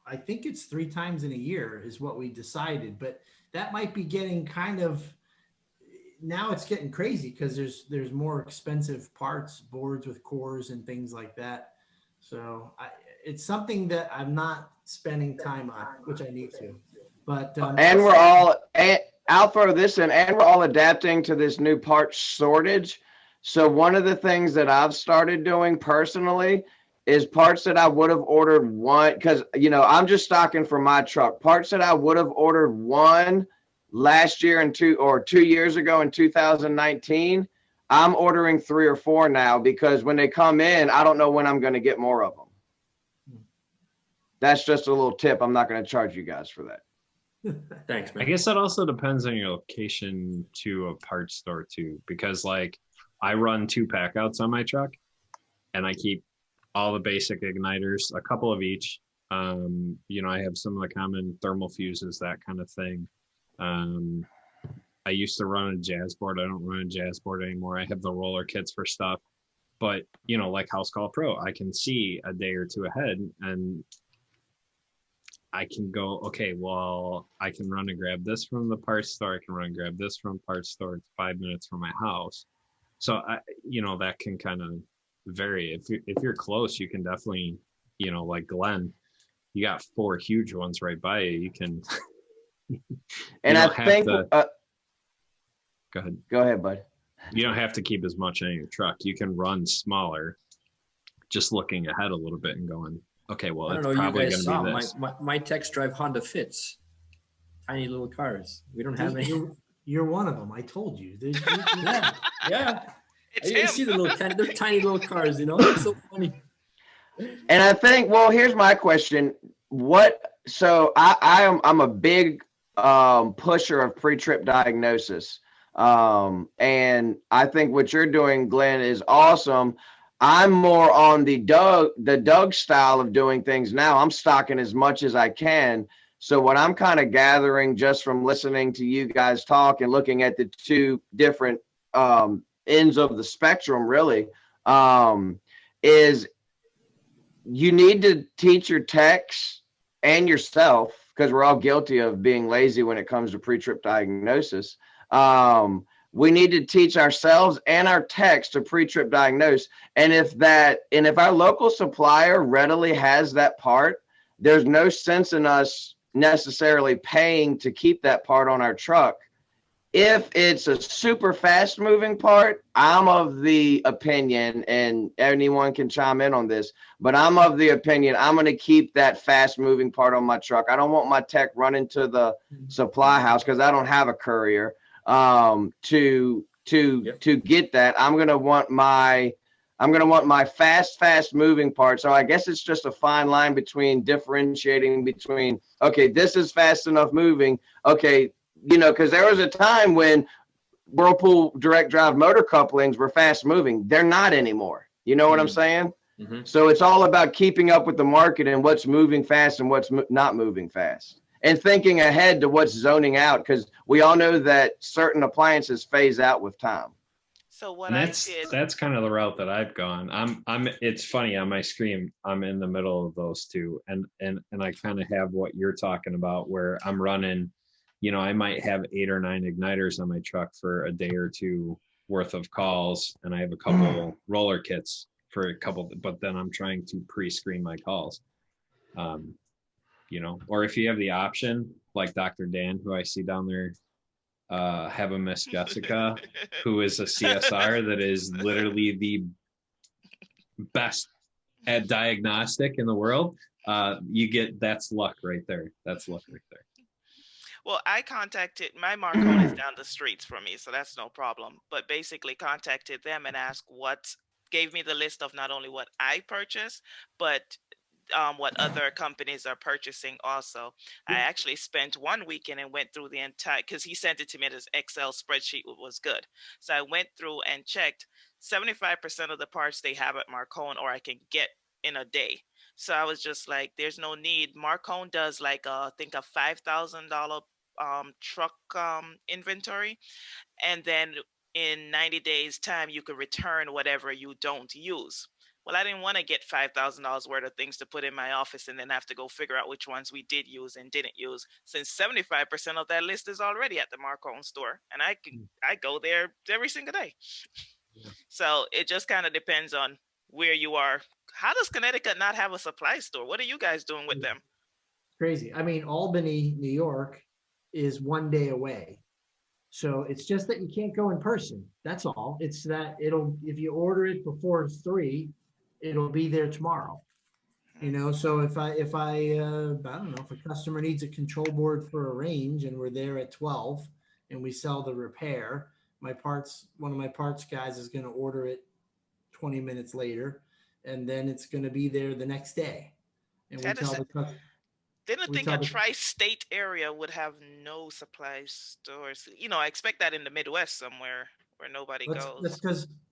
I think it's 3 times in a year is what we decided, but that might be getting kind of, now it's getting crazy because there's more expensive parts, boards with cores and things like that. So it's something that I'm not spending time on, which I need to. But and we're all, I'll throw this in, and we're all adapting to this new part shortage. So one of the things that I've started doing personally is parts that I would have ordered one, because I'm just stocking for my truck. Parts that I would have ordered one last year and 2 years ago in 2019, I'm ordering 3 or 4 now, because when they come in, I don't know when I'm going to get more of them. That's just a little tip. I'm not going to charge you guys for that. Thanks, man. I guess that also depends on your location to a parts store too, because like I run 2 pack outs on my truck and I keep all the basic igniters, a couple of each. I have some of the common thermal fuses, that kind of thing. I used to run a jazz board. I don't run a jazz board anymore. I have the roller kits for stuff, but like House Call Pro, I can see a day or 2 ahead and I can go, okay, well, I can run and grab this from the parts store. I can run and grab this from parts store. It's 5 minutes from my house. So that can kind of vary. If you're close, you can definitely, like Glenn, you got 4 huge ones right by you. You can. And I think. Go ahead, bud. You don't have to keep as much in your truck. You can run smaller, just looking ahead a little bit and going, okay, well, I don't it's know. probably You guys going to saw be this. my techs drive Honda Fits, tiny little cars. We don't have any. You're one of them. I told you. Yeah. It's You him. see they're tiny little cars. It's so funny. And I think, well, here's my question. So I'm a big pusher of pre-trip diagnosis. And I think what you're doing, Glenn, is awesome. I'm more on the Doug style of doing things now. I'm stocking as much as I can. So what I'm kind of gathering just from listening to you guys talk and looking at the 2 different ends of the spectrum, really, is you need to teach your techs and yourself, because we're all guilty of being lazy when it comes to pre-trip diagnosis. We need to teach ourselves and our techs to pre-trip diagnose. And if our local supplier readily has that part, there's no sense in us necessarily paying to keep that part on our truck. If it's a super fast moving part, I'm of the opinion, and anyone can chime in on this, but I'm of the opinion I'm going to keep that fast moving part on my truck. I don't want my tech running to the supply house, because I don't have a courier to get that. I'm going to want my fast moving part. So I guess it's just a fine line between differentiating between, okay, this is fast enough moving. Okay. Because there was a time when Whirlpool direct drive motor couplings were fast moving. They're not anymore. You know what I'm saying? Mm-hmm. So it's all about keeping up with the market and what's moving fast and what's not moving fast, and thinking ahead to what's zoning out, because we all know that certain appliances phase out with time. So that's kind of the route that I've gone. It's funny, on my screen, I'm in the middle of those 2, and I kind of have what you're talking about, where I'm running. I might have 8 or 9 igniters on my truck for a day or 2 worth of calls, and I have a couple roller kits for a couple, but then I'm trying to pre-screen my calls. Or if you have the option, like Dr. Dan, who I see down there, have a Miss Jessica, who is a CSR that is literally the best at diagnostic in the world. That's luck right there. That's luck right there. Well, I contacted, my Marcone is down the streets from me, so that's no problem. But basically contacted them and asked what's gave me the list of not only what I purchased, but what other companies are purchasing also. I actually spent one weekend and went through the entire, because he sent it to me as Excel spreadsheet, was good. So I went through and checked 75% of the parts they have at Marcone, or I can get in a day. So I was just like, there's no need. Marcone does like I think a $5,000 truck inventory, and then in 90 days time you could return whatever you don't use. Well, I didn't want to get $5,000 worth of things to put in my office and then have to go figure out which ones we did use and didn't use, since 75% of that list is already at the Marcone store, and I go there every single day. So it just kind of depends on where you are. How does Connecticut not have a supply store? What are you guys doing with them? Crazy. I mean, Albany, New York is 1 day away. So it's just that you can't go in person. That's all. It's that if you order it before 3, it'll be there tomorrow. You know, so if I don't know, if a customer needs a control board for a range and we're there at 12 and we sell the repair, one of my parts guys is going to order it 20 minutes later, and then it's going to be there the next day. And we tell the customer. Didn't think a tri-state area would have no supply stores. You know, I expect that in the Midwest somewhere where nobody goes.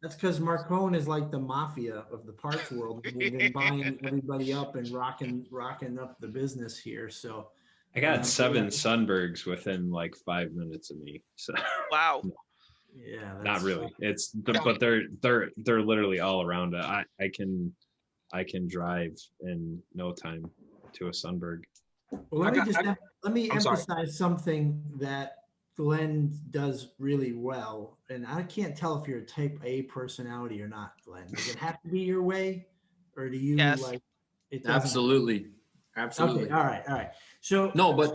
That's because Marcone is like the mafia of the parts world. They've been buying everybody up and rocking up the business here. So I got 7 Sunbergs within like 5 minutes of me. So wow. Yeah, not really. But they're literally all around it. I can drive in no time to a Sunberg. Well, let me emphasize something that Glenn does really well, and I can't tell if you're a type A personality or not, Glenn. Does it have to be your way, or do you like it? Absolutely. Okay, all right. So no, but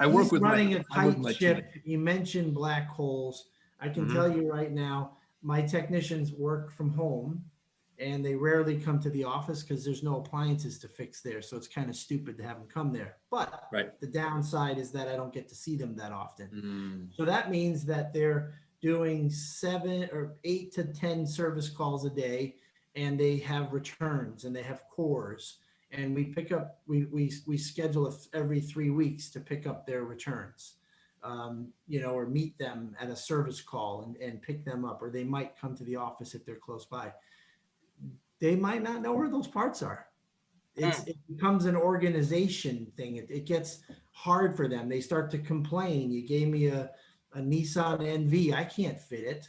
I work with running a tight ship. You mentioned black holes. I can tell you right now, my technicians work from home, and they rarely come to the office because there's no appliances to fix there. So it's kind of stupid to have them come there. But the downside is that I don't get to see them that often. So that means that they're doing 7 or 8 to 10 service calls a day, and they have returns and they have cores. And we pick up, we schedule every 3 weeks to pick up their returns, or meet them at a service call and pick them up, or they might come to the office if they're close by. They might not know where those parts are. It becomes an organization thing. It gets hard for them. They start to complain. You gave me a Nissan NV. I can't fit it.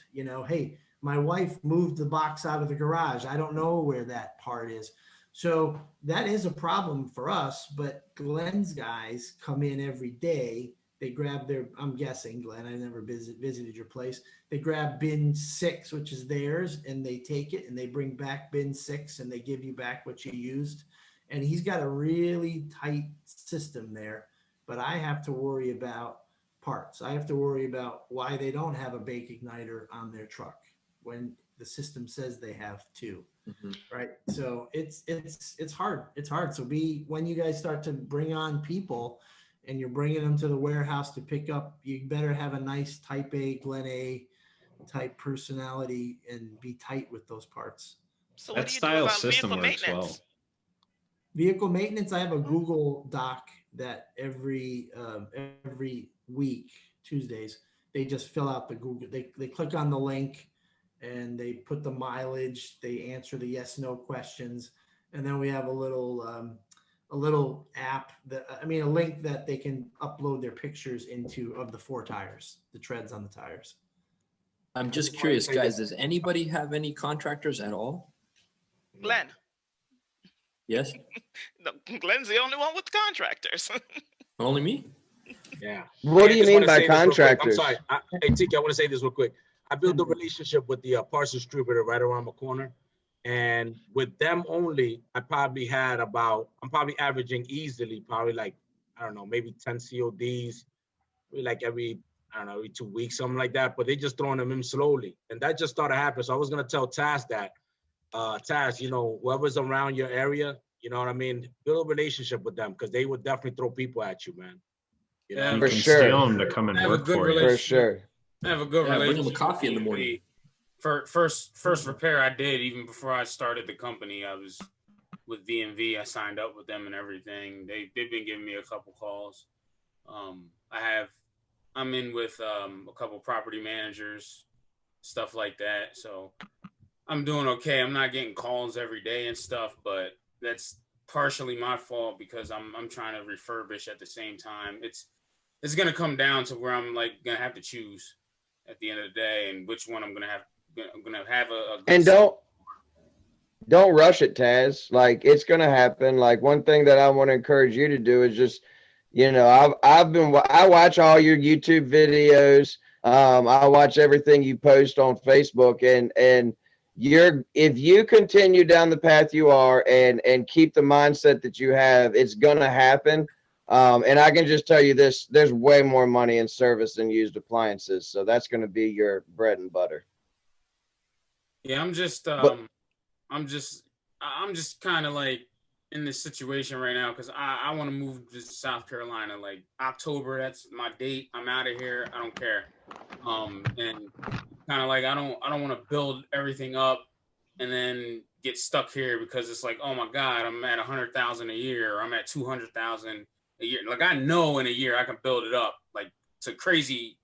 Hey, my wife moved the box out of the garage. I don't know where that part is. So that is a problem for us, but Glenn's guys come in every day. They grab I'm guessing, Glenn, I never visited your place. They grab bin 6, which is theirs, and they take it and they bring back bin 6 and they give you back what you used. And he's got a really tight system there, but I have to worry about parts. I have to worry about why they don't have a bake igniter on their truck when the system says they have 2. Right. So it's hard. It's hard. So when you guys start to bring on people and you're bringing them to the warehouse to pick up, you better have a nice type A, Glen A type personality and be tight with those parts. So what do you do about vehicle maintenance? Well. Vehicle maintenance, I have a Google Doc that every week, Tuesdays, they just fill out the Google, they click on the link and they put the mileage, they answer the yes, no questions. And then we have a little app a link that they can upload their pictures into of the 4 tires, the treads on the tires. I'm just curious, guys, does anybody have any contractors at all? Glenn. Yes. No, Glenn's the only one with contractors. Only me? Yeah. What do you mean by contractors? I'm sorry. Hey, Tiki, I want to say this real quick. I built a relationship with the parts distributor right around the corner. And with them only, I'm probably averaging easily, maybe 10 CODs, every 2 weeks, something like that. But they just throwing them in slowly. And that just started happening. So I was going to tell Taz that, whoever's around your area, build a relationship with them because they would definitely throw people at you, man. You can steal them to come and work for you. For sure. I have a good relationship. Bring them a coffee in the morning. first repair I did, even before I started the company, I was with VMV. I signed up with them and everything. They've been giving me a couple calls. I'm in with a couple property managers, stuff like that. So I'm doing okay. I'm not getting calls every day and stuff, but that's partially my fault because I'm trying to refurbish at the same time. It's gonna come down to where I'm like gonna have to choose at the end of the day, and which one I'm gonna have a good And don't rush it, Taz. Like, it's gonna happen. Like, one thing that I want to encourage you to do is just, I watch all your YouTube videos. I watch everything you post on Facebook, and if you continue down the path you are and keep the mindset that you have, it's gonna happen. And I can just tell you this: there's way more money in service than used appliances, so that's gonna be your bread and butter. Yeah, I'm just kind of like in this situation right now because I want to move to South Carolina. Like October, that's my date. I'm out of here. I don't care. And kind of like I don't want to build everything up and then get stuck here because it's like, oh my God, I'm at 100,000 a year, or I'm at 200,000 a year. Like, I know in a year I can build it up like to crazy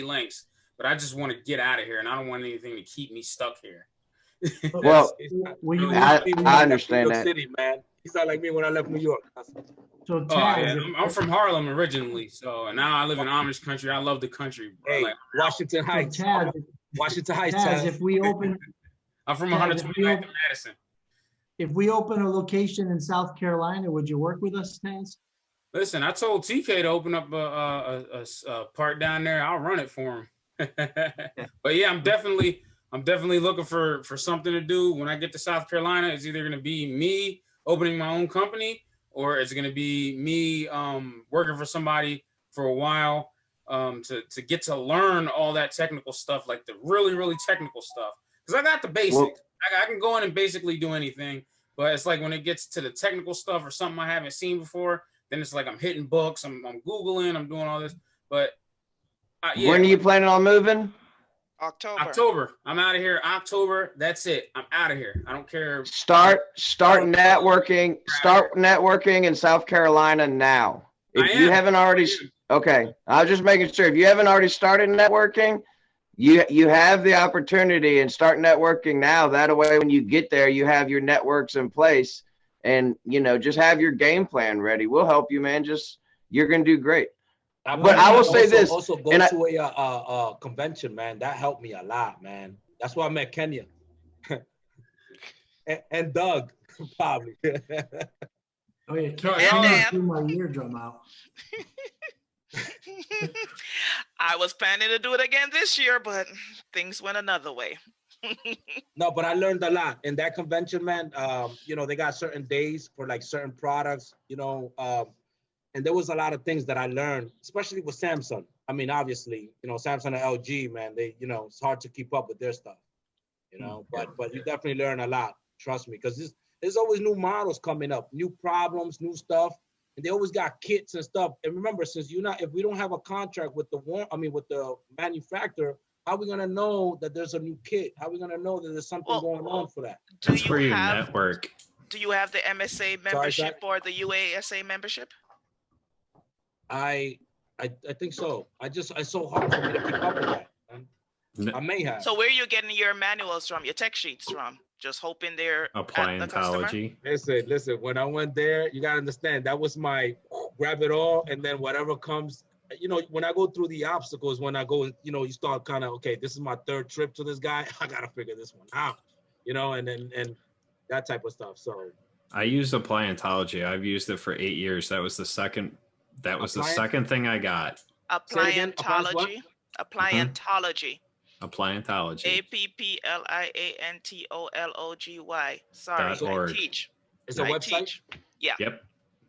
lengths, but I just want to get out of here, and I don't want anything to keep me stuck here. Well, I understand that. City, man. He's not like me when I left New York. So I'm from Harlem originally, and now I live in Amish country. I love the country. Hey, like, Washington Heights. Washington Heights. Taz, if we open, I'm from 129th Madison. If we open a location in South Carolina, would you work with us, Taz? Listen, I told TK to open up a part down there. I'll run it for him. But yeah, I'm definitely looking for something to do when I get to South Carolina. It's either going to be me opening my own company, or it's going to be me working for somebody for a while to get to learn all that technical stuff, like the really, really technical stuff. Because I got the basics. Well, I can go in and basically do anything. But it's like when it gets to the technical stuff or something I haven't seen before, then it's like I'm hitting books, I'm Googling, I'm doing all this. But yeah. When are you planning on moving? October. I'm out of here. October. That's it. I'm out of here. I don't care. Start networking. Start networking in South Carolina now. If you haven't already, okay. I was just making sure. If you haven't already started networking, you have the opportunity, and start networking now. That way, when you get there, you have your networks in place, and just have your game plan ready. We'll help you, man. You're gonna do great. But I will say this. Also go to a convention, man. That helped me a lot, man. That's why I met Kenya. and Doug, probably. Oh yeah, Kenya threw my eardrum out. I was planning to do it again this year, but things went another way. No, but I learned a lot in that convention, man. They got certain days for like certain products, and there was a lot of things that I learned, especially with Samsung. I mean, obviously, Samsung and LG, man, they, it's hard to keep up with their stuff, but you definitely learn a lot. Trust me, because there's always new models coming up, new problems, new stuff, and they always got kits and stuff. And remember, if we don't have a contract with the manufacturer, how are we gonna know that there's a new kit? How are we gonna know that there's something going on for that? That's where you network. Do you have the MSA membership or the UASA membership? I think so. It's so hard for me to keep up with that. I may have. So where are you getting your manuals from, your tech sheets from? Just hoping they're Appliantology. Listen. When I went there, you gotta understand that was my grab it all, and then whatever comes. When I go through the obstacles, when I go, you start kind of, okay, this is my third trip to this guy. I gotta figure this one out, and that type of stuff. So I use Appliantology. I've used it for 8 years. That was the second thing I got. Appliantology. Appliantology. Appliantology. APPLIANTOLOGY. Sorry, I teach. It's a website? Yeah.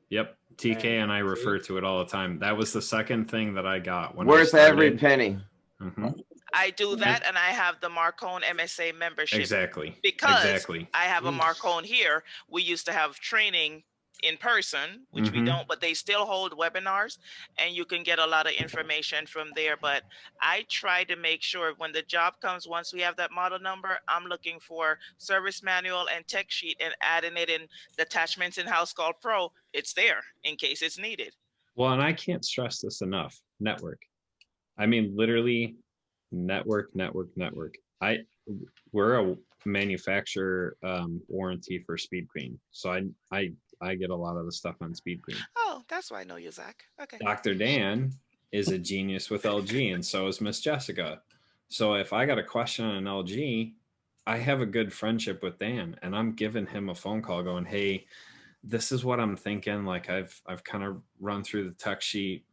Yep. TK and I refer to it all the time. That was the second thing that I got when worth every penny. Mm-hmm. I do that, and I have the Marcone MSA membership. Exactly. Because I have a Marcone here. We used to have training in person, which we don't, but they still hold webinars and you can get a lot of information from there. But I try to make sure when the job comes, once we have that model number, I'm looking for service manual and tech sheet and adding it in the attachments in House Call Pro. It's there in case it's needed. Well, and I can't stress this enough. Network. I mean, literally network. We're a manufacturer warranty for Speed Queen. So I get a lot of the stuff on Speed Queen. Oh, that's why I know you, Zach. Okay. Dr. Dan is a genius with LG, and so is Miss Jessica. So if I got a question on an LG, I have a good friendship with Dan, and I'm giving him a phone call going, hey, this is what I'm thinking. Like I've kind of run through the tech sheet.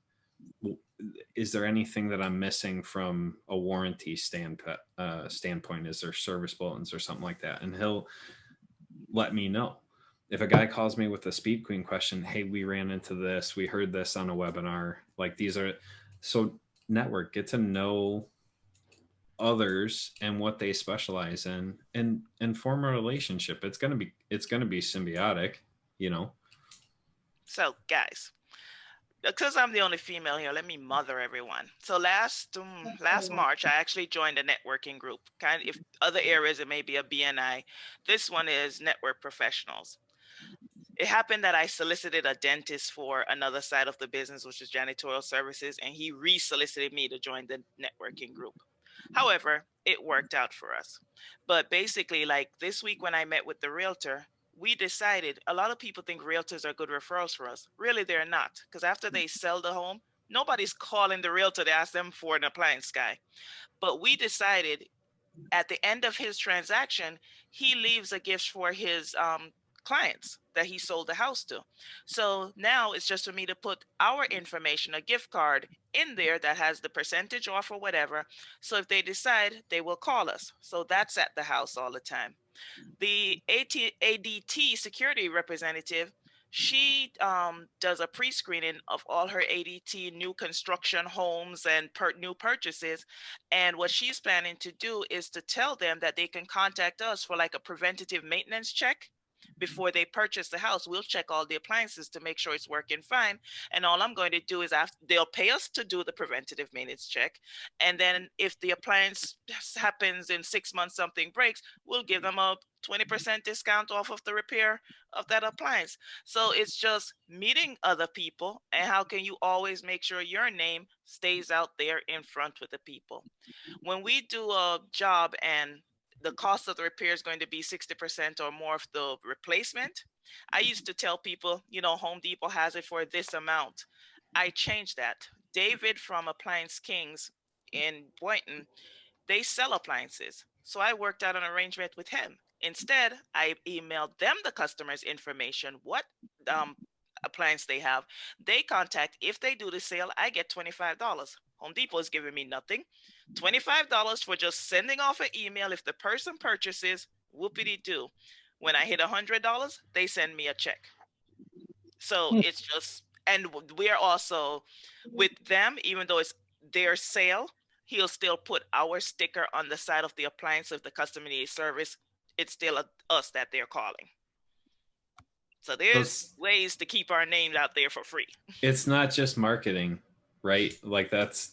Is there anything that I'm missing from a warranty standpoint? Is there service bulletins or something like that? And he'll let me know. If a guy calls me with a Speed Queen question, hey, we ran into this, we heard this on a webinar, like these are, so network, get to know others and what they specialize in and form a relationship. It's going to be symbiotic, you know? So guys, because I'm the only female here, let me mother everyone. So last March, I actually joined a networking group. Kind of, if other areas, it may be a BNI. This one is network professionals. It happened that I solicited a dentist for another side of the business, which is janitorial services, and he re-solicited me to join the networking group. However, it worked out for us. But basically, like this week when I met with the realtor, we decided a lot of people think realtors are good referrals for us. Really, they're not. Because after they sell the home, nobody's calling the realtor to ask them for an appliance guy. But we decided at the end of his transaction, he leaves a gift for his clients that he sold the house to. So now it's just for me to put our information, a gift card in there that has the percentage off or whatever. So if they decide, they will call us. So that's at the house all the time. The ADT security representative, she does a pre-screening of all her ADT new construction homes and new purchases. And what she's planning to do is to tell them that they can contact us for like a preventative maintenance check. Before they purchase the house, we'll check all the appliances to make sure it's working fine. And all I'm going to do is they'll pay us to do the preventative maintenance check. And then if the appliance happens in 6 months, something breaks, we'll give them a 20% discount off of the repair of that appliance. So it's just meeting other people. And how can you always make sure your name stays out there in front with the people? When we do a job and the cost of the repair is going to be 60% or more of the replacement, I used to tell people, you know, Home Depot has it for this amount. I changed that. David from Appliance Kings in Boynton, they sell appliances. So I worked out an arrangement with him. Instead, I emailed them the customer's information, what appliance they have. They contact, if they do the sale, I get $25. Home Depot is giving me nothing. $25 for just sending off an email. If the person purchases, whoopity-doo. When I hit $100, they send me a check. So it's just, and we're also with them, even though it's their sale, he'll still put our sticker on the side of the appliance. If the customer needs service, it's still us that they're calling. So there's ways to keep our name out there for free. It's not just marketing, right? Like that's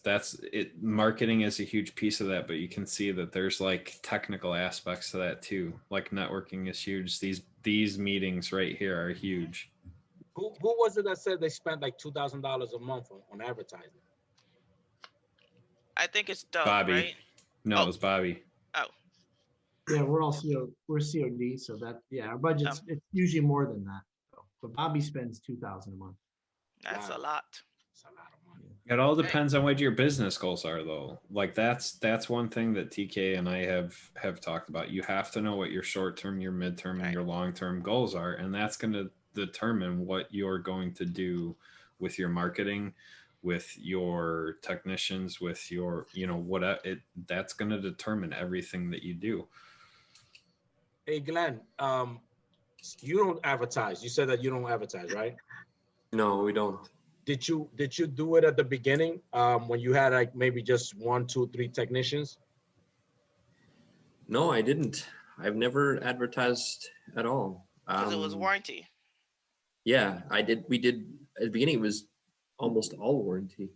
it. Marketing is a huge piece of that, but you can see that there's like technical aspects to that too. Like networking is huge. These meetings right here are huge. Who was it that said they spent like $2,000 a month on advertising? I think it's Doug, Bobby. right? No, it was Bobby. Oh. Yeah, we're COD, so that, yeah, our budget's it's usually more than that. But Bobby spends $2,000 a month. That's a lot. It all depends on what your business goals are, though. Like that's one thing that TK and I have talked about. You have to know what your short term, your midterm, and your long term goals are, and that's going to determine what you're going to do with your marketing, with your technicians, with your, you know, that's going to determine everything that you do. Hey, Glenn, you don't advertise. You said that you don't advertise, right? No, we don't. Did you do it at the beginning when you had like maybe just 1, 2, 3 technicians? No, I didn't. I've never advertised at all. Because it was warranty. Yeah, I did. We did at the beginning. It was almost all warranty.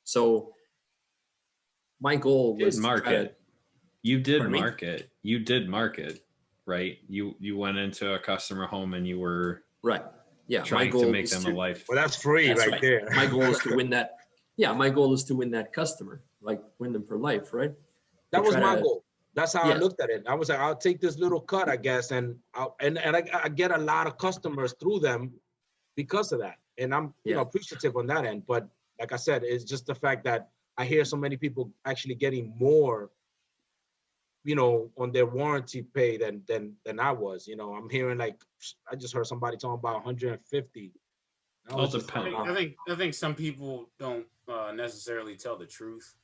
So my goal was did to try to, market. You did Pardon me? market. You did market, right? You went into a customer home and you were right. Yeah, my trying to goal make is them to, a life. Well, that's free that's right, right. there. My goal is to win that. Yeah, my goal is to win that customer, like win them for life, right? That To was try my to- goal. That's how I Yeah. looked at it. I was like, I'll take this little cut, I guess, and I get a lot of customers through them because of that. And I'm Yeah. appreciative on that end. But like I said, it's just the fact that I hear so many people actually getting more, on their warranty pay than I was. I'm hearing like, I just heard somebody talking about 150. I was just like, I think some people don't necessarily tell the truth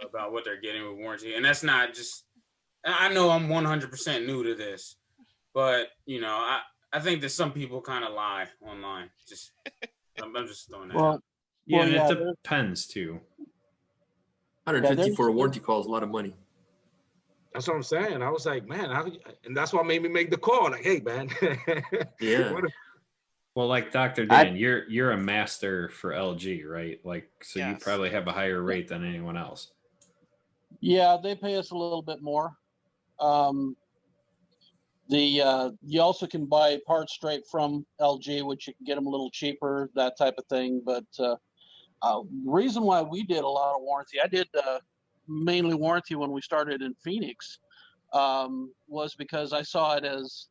about what they're getting with warranty, and that's not just. I know I'm 100% new to this, but I think that some people kind of lie online. I'm just throwing that out. Yeah, Well, and yeah, it depends too. 150 for a warranty call is a lot of money. that's what I'm saying. I was like, man, and that's what made me make the call. Like, hey, man. Yeah. Well, like Dr. Dan, you're a master for LG, right? Like, so you Yes. probably have a higher rate than anyone else. Yeah, they pay us a little bit more. You also can buy parts straight from LG, which you can get them a little cheaper, that type of thing. But the reason why we did a lot of warranty, I did mainly warranty when we started in Phoenix, was because I saw it as,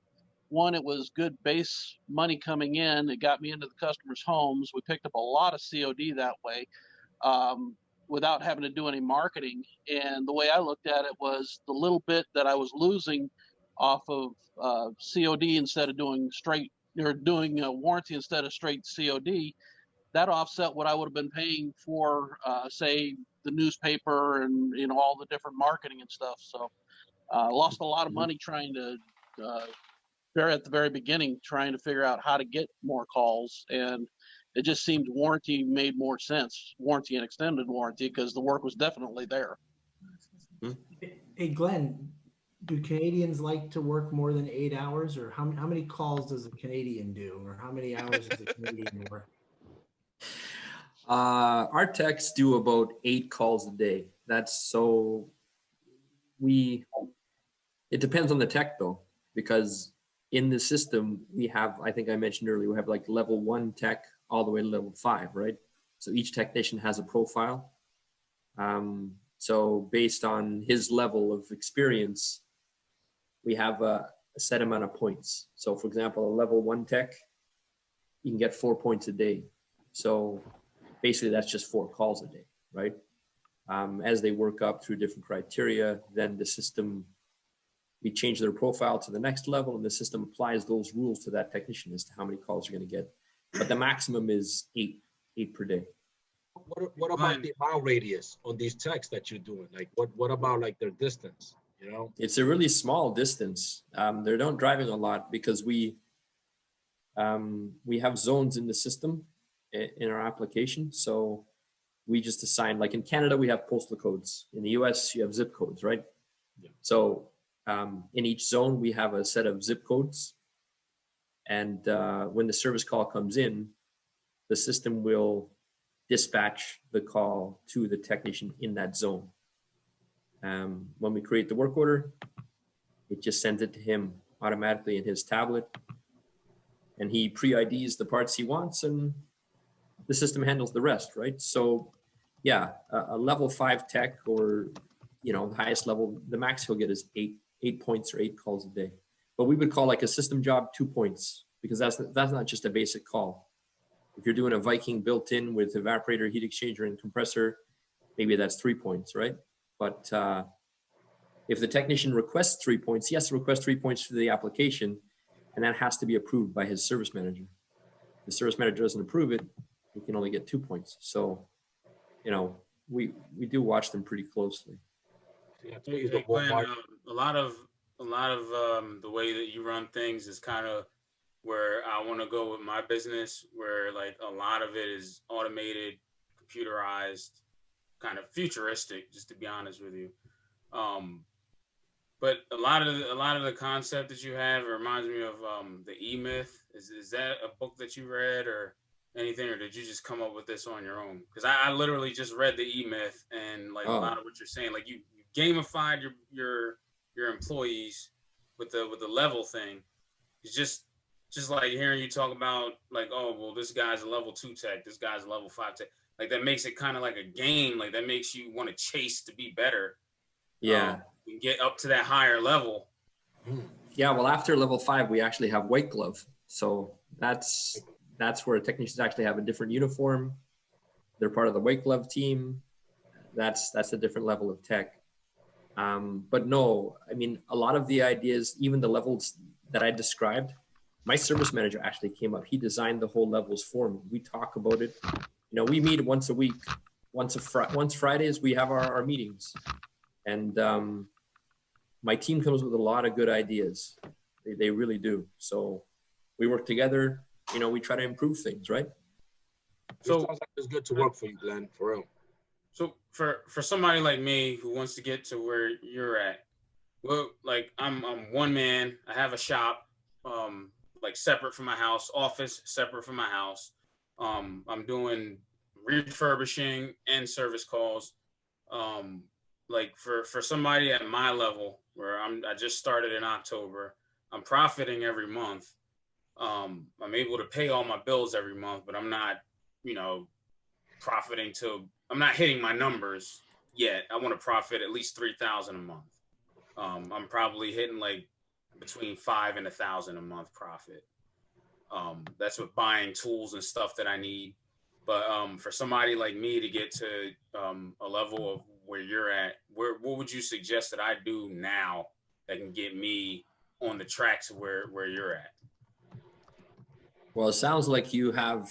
one, it was good base money coming in. It got me into the customers' homes. We picked up a lot of COD that way, without having to do any marketing. And the way I looked at it was the little bit that I was losing off of COD instead of doing warranty instead of straight COD, that offset what I would have been paying for, say, the newspaper and all the different marketing and stuff. So I lost a lot of money trying to at the very beginning, trying to figure out how to get more calls, and it just seemed warranty made more sense, warranty and extended warranty, because the work was definitely there. Hey, Glenn, do Canadians like to work more than 8 hours, or how many calls does a Canadian do, or how many hours does a Canadian work? Our techs do about 8 calls a day. It depends on the tech though, because in the system we have, I think I mentioned earlier, we have like level 1 tech all the way to level 5, right? So each technician has a profile. So based on his level of experience, we have a set amount of points. So for example, a level 1 tech, you can get 4 points a day. So basically that's just 4 calls a day, right? As they work up through different criteria, then the system, we change their profile to the next level, and the system applies those rules to that technician as to how many calls you're going to get. But the maximum is 8 per day. What about the mile radius on these techs that you're doing? Like, what about like their distance? It's a really small distance. They're not driving a lot because we have zones in the system in our application. So we just assign, like in Canada, we have postal codes. In the US, you have zip codes, right? Yeah. So in each zone, we have a set of zip codes. And when the service call comes in, the system will dispatch the call to the technician in that zone. When we create the work order, it just sends it to him automatically in his tablet. And he pre-IDs the parts he wants, and the system handles the rest, right? So yeah, a level 5 tech, or the highest level, the max he'll get is 8 points or 8 calls a day. But we would call like a system job 2 points, because that's not just a basic call. If you're doing a Viking built-in with evaporator, heat exchanger, and compressor, maybe that's 3 points, right? But if the technician requests 3 points, he has to request 3 points for the application, and that has to be approved by his service manager. If the service manager doesn't approve it, he can only get 2 points. So, we do watch them pretty closely. Hey, Glenn, a lot of the way that you run things is kind of where I want to go with my business, where like a lot of it is automated, computerized, kind of futuristic, just to be honest with you. But a lot of the concept that you have reminds me of the E-Myth. Is that a book that you read or anything, or did you just come up with this on your own? Because I literally just read the E-Myth, and like a lot of what you're saying, like you gamified your employees with the level thing. It's just like hearing you talk about like, oh well, this guy's a level 2 tech, this guy's a level 5 tech. Like that makes it kind of like a game. Like that makes you want to chase to be better. Yeah. And get up to that higher level. Yeah. Well, after level 5, we actually have white glove. So that's where technicians actually have a different uniform. They're part of the white glove team. That's a different level of tech. But no, I mean, a lot of the ideas, even the levels that I described, my service manager actually came up. He designed the whole levels for me. We talk about it. You know, we meet once a week. Once Fridays, we have our meetings. And my team comes with a lot of good ideas. They really do. So we work together. You know, we try to improve things, right? So it sounds like it's good to work for you, Glenn, for real. So for somebody like me who wants to get to where you're at, well, like I'm one man. I have a shop, like separate from my house, office separate from my house. I'm doing refurbishing and service calls. Like for somebody at my level where I just started in October, I'm profiting every month. I'm able to pay all my bills every month, but I'm not, you know, profiting I'm not hitting my numbers yet. I want to profit at least $3,000 a month. I'm probably hitting like between $5,000 and $1,000 a month profit. That's with buying tools and stuff that I need. But for somebody like me to get to a level of where you're at, what would you suggest that I do now that can get me on the track to where you're at? Well, it sounds like you're a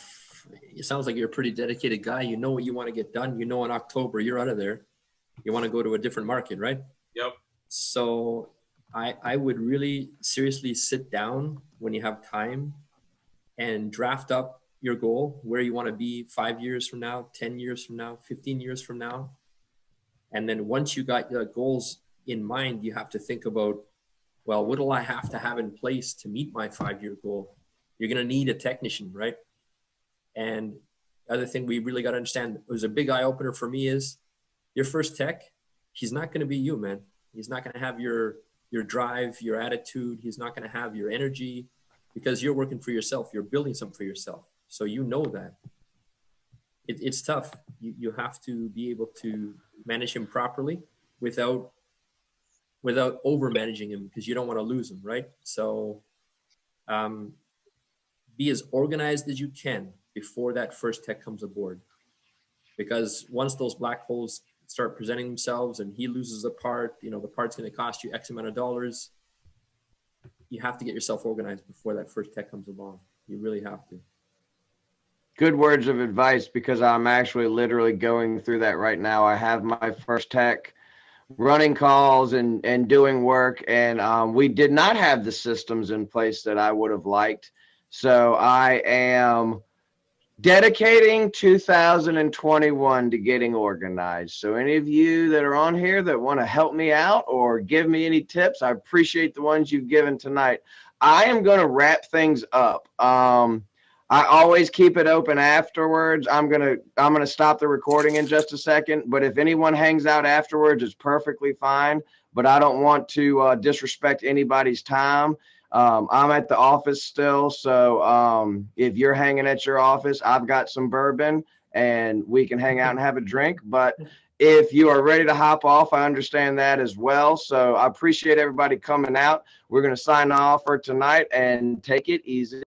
pretty dedicated guy. You know what you want to get done. You know, in October, you're out of there. You want to go to a different market, right? Yep. So I would really seriously sit down when you have time and draft up your goal, where you want to be 5 years from now, 10 years from now, 15 years from now. And then once you got your goals in mind, you have to think about, well, what do I have to have in place to meet my 5-year goal? You're going to need a technician, right? And the other thing we really got to understand, it was a big eye opener for me, is your first tech, he's not going to be you, man. He's not going to have your drive, your attitude. He's not going to have your energy, because you're working for yourself. You're building something for yourself. So you know that. It's tough. You have to be able to manage him properly without over managing him, because you don't want to lose him, right? So be as organized as you can before that first tech comes aboard, because once those black holes start presenting themselves and he loses a part, you know, the part's going to cost you X amount of dollars. You have to get yourself organized before that first tech comes along. You really have to. Good words of advice, because I'm actually literally going through that right now. I have my first tech running calls and doing work, and we did not have the systems in place that I would have liked. So I am dedicating 2021 to getting organized. So any of you that are on here that want to help me out or give me any tips, I appreciate the ones you've given tonight. I am going to wrap things up. I always keep it open afterwards. I'm gonna stop the recording in just a second, but if anyone hangs out afterwards, it's perfectly fine. But I don't want to disrespect anybody's time. I'm at the office still, so if you're hanging at your office, I've got some bourbon and we can hang out and have a drink. But if you are ready to hop off, I understand that as well. So I appreciate everybody coming out. We're going to sign off for tonight and take it easy.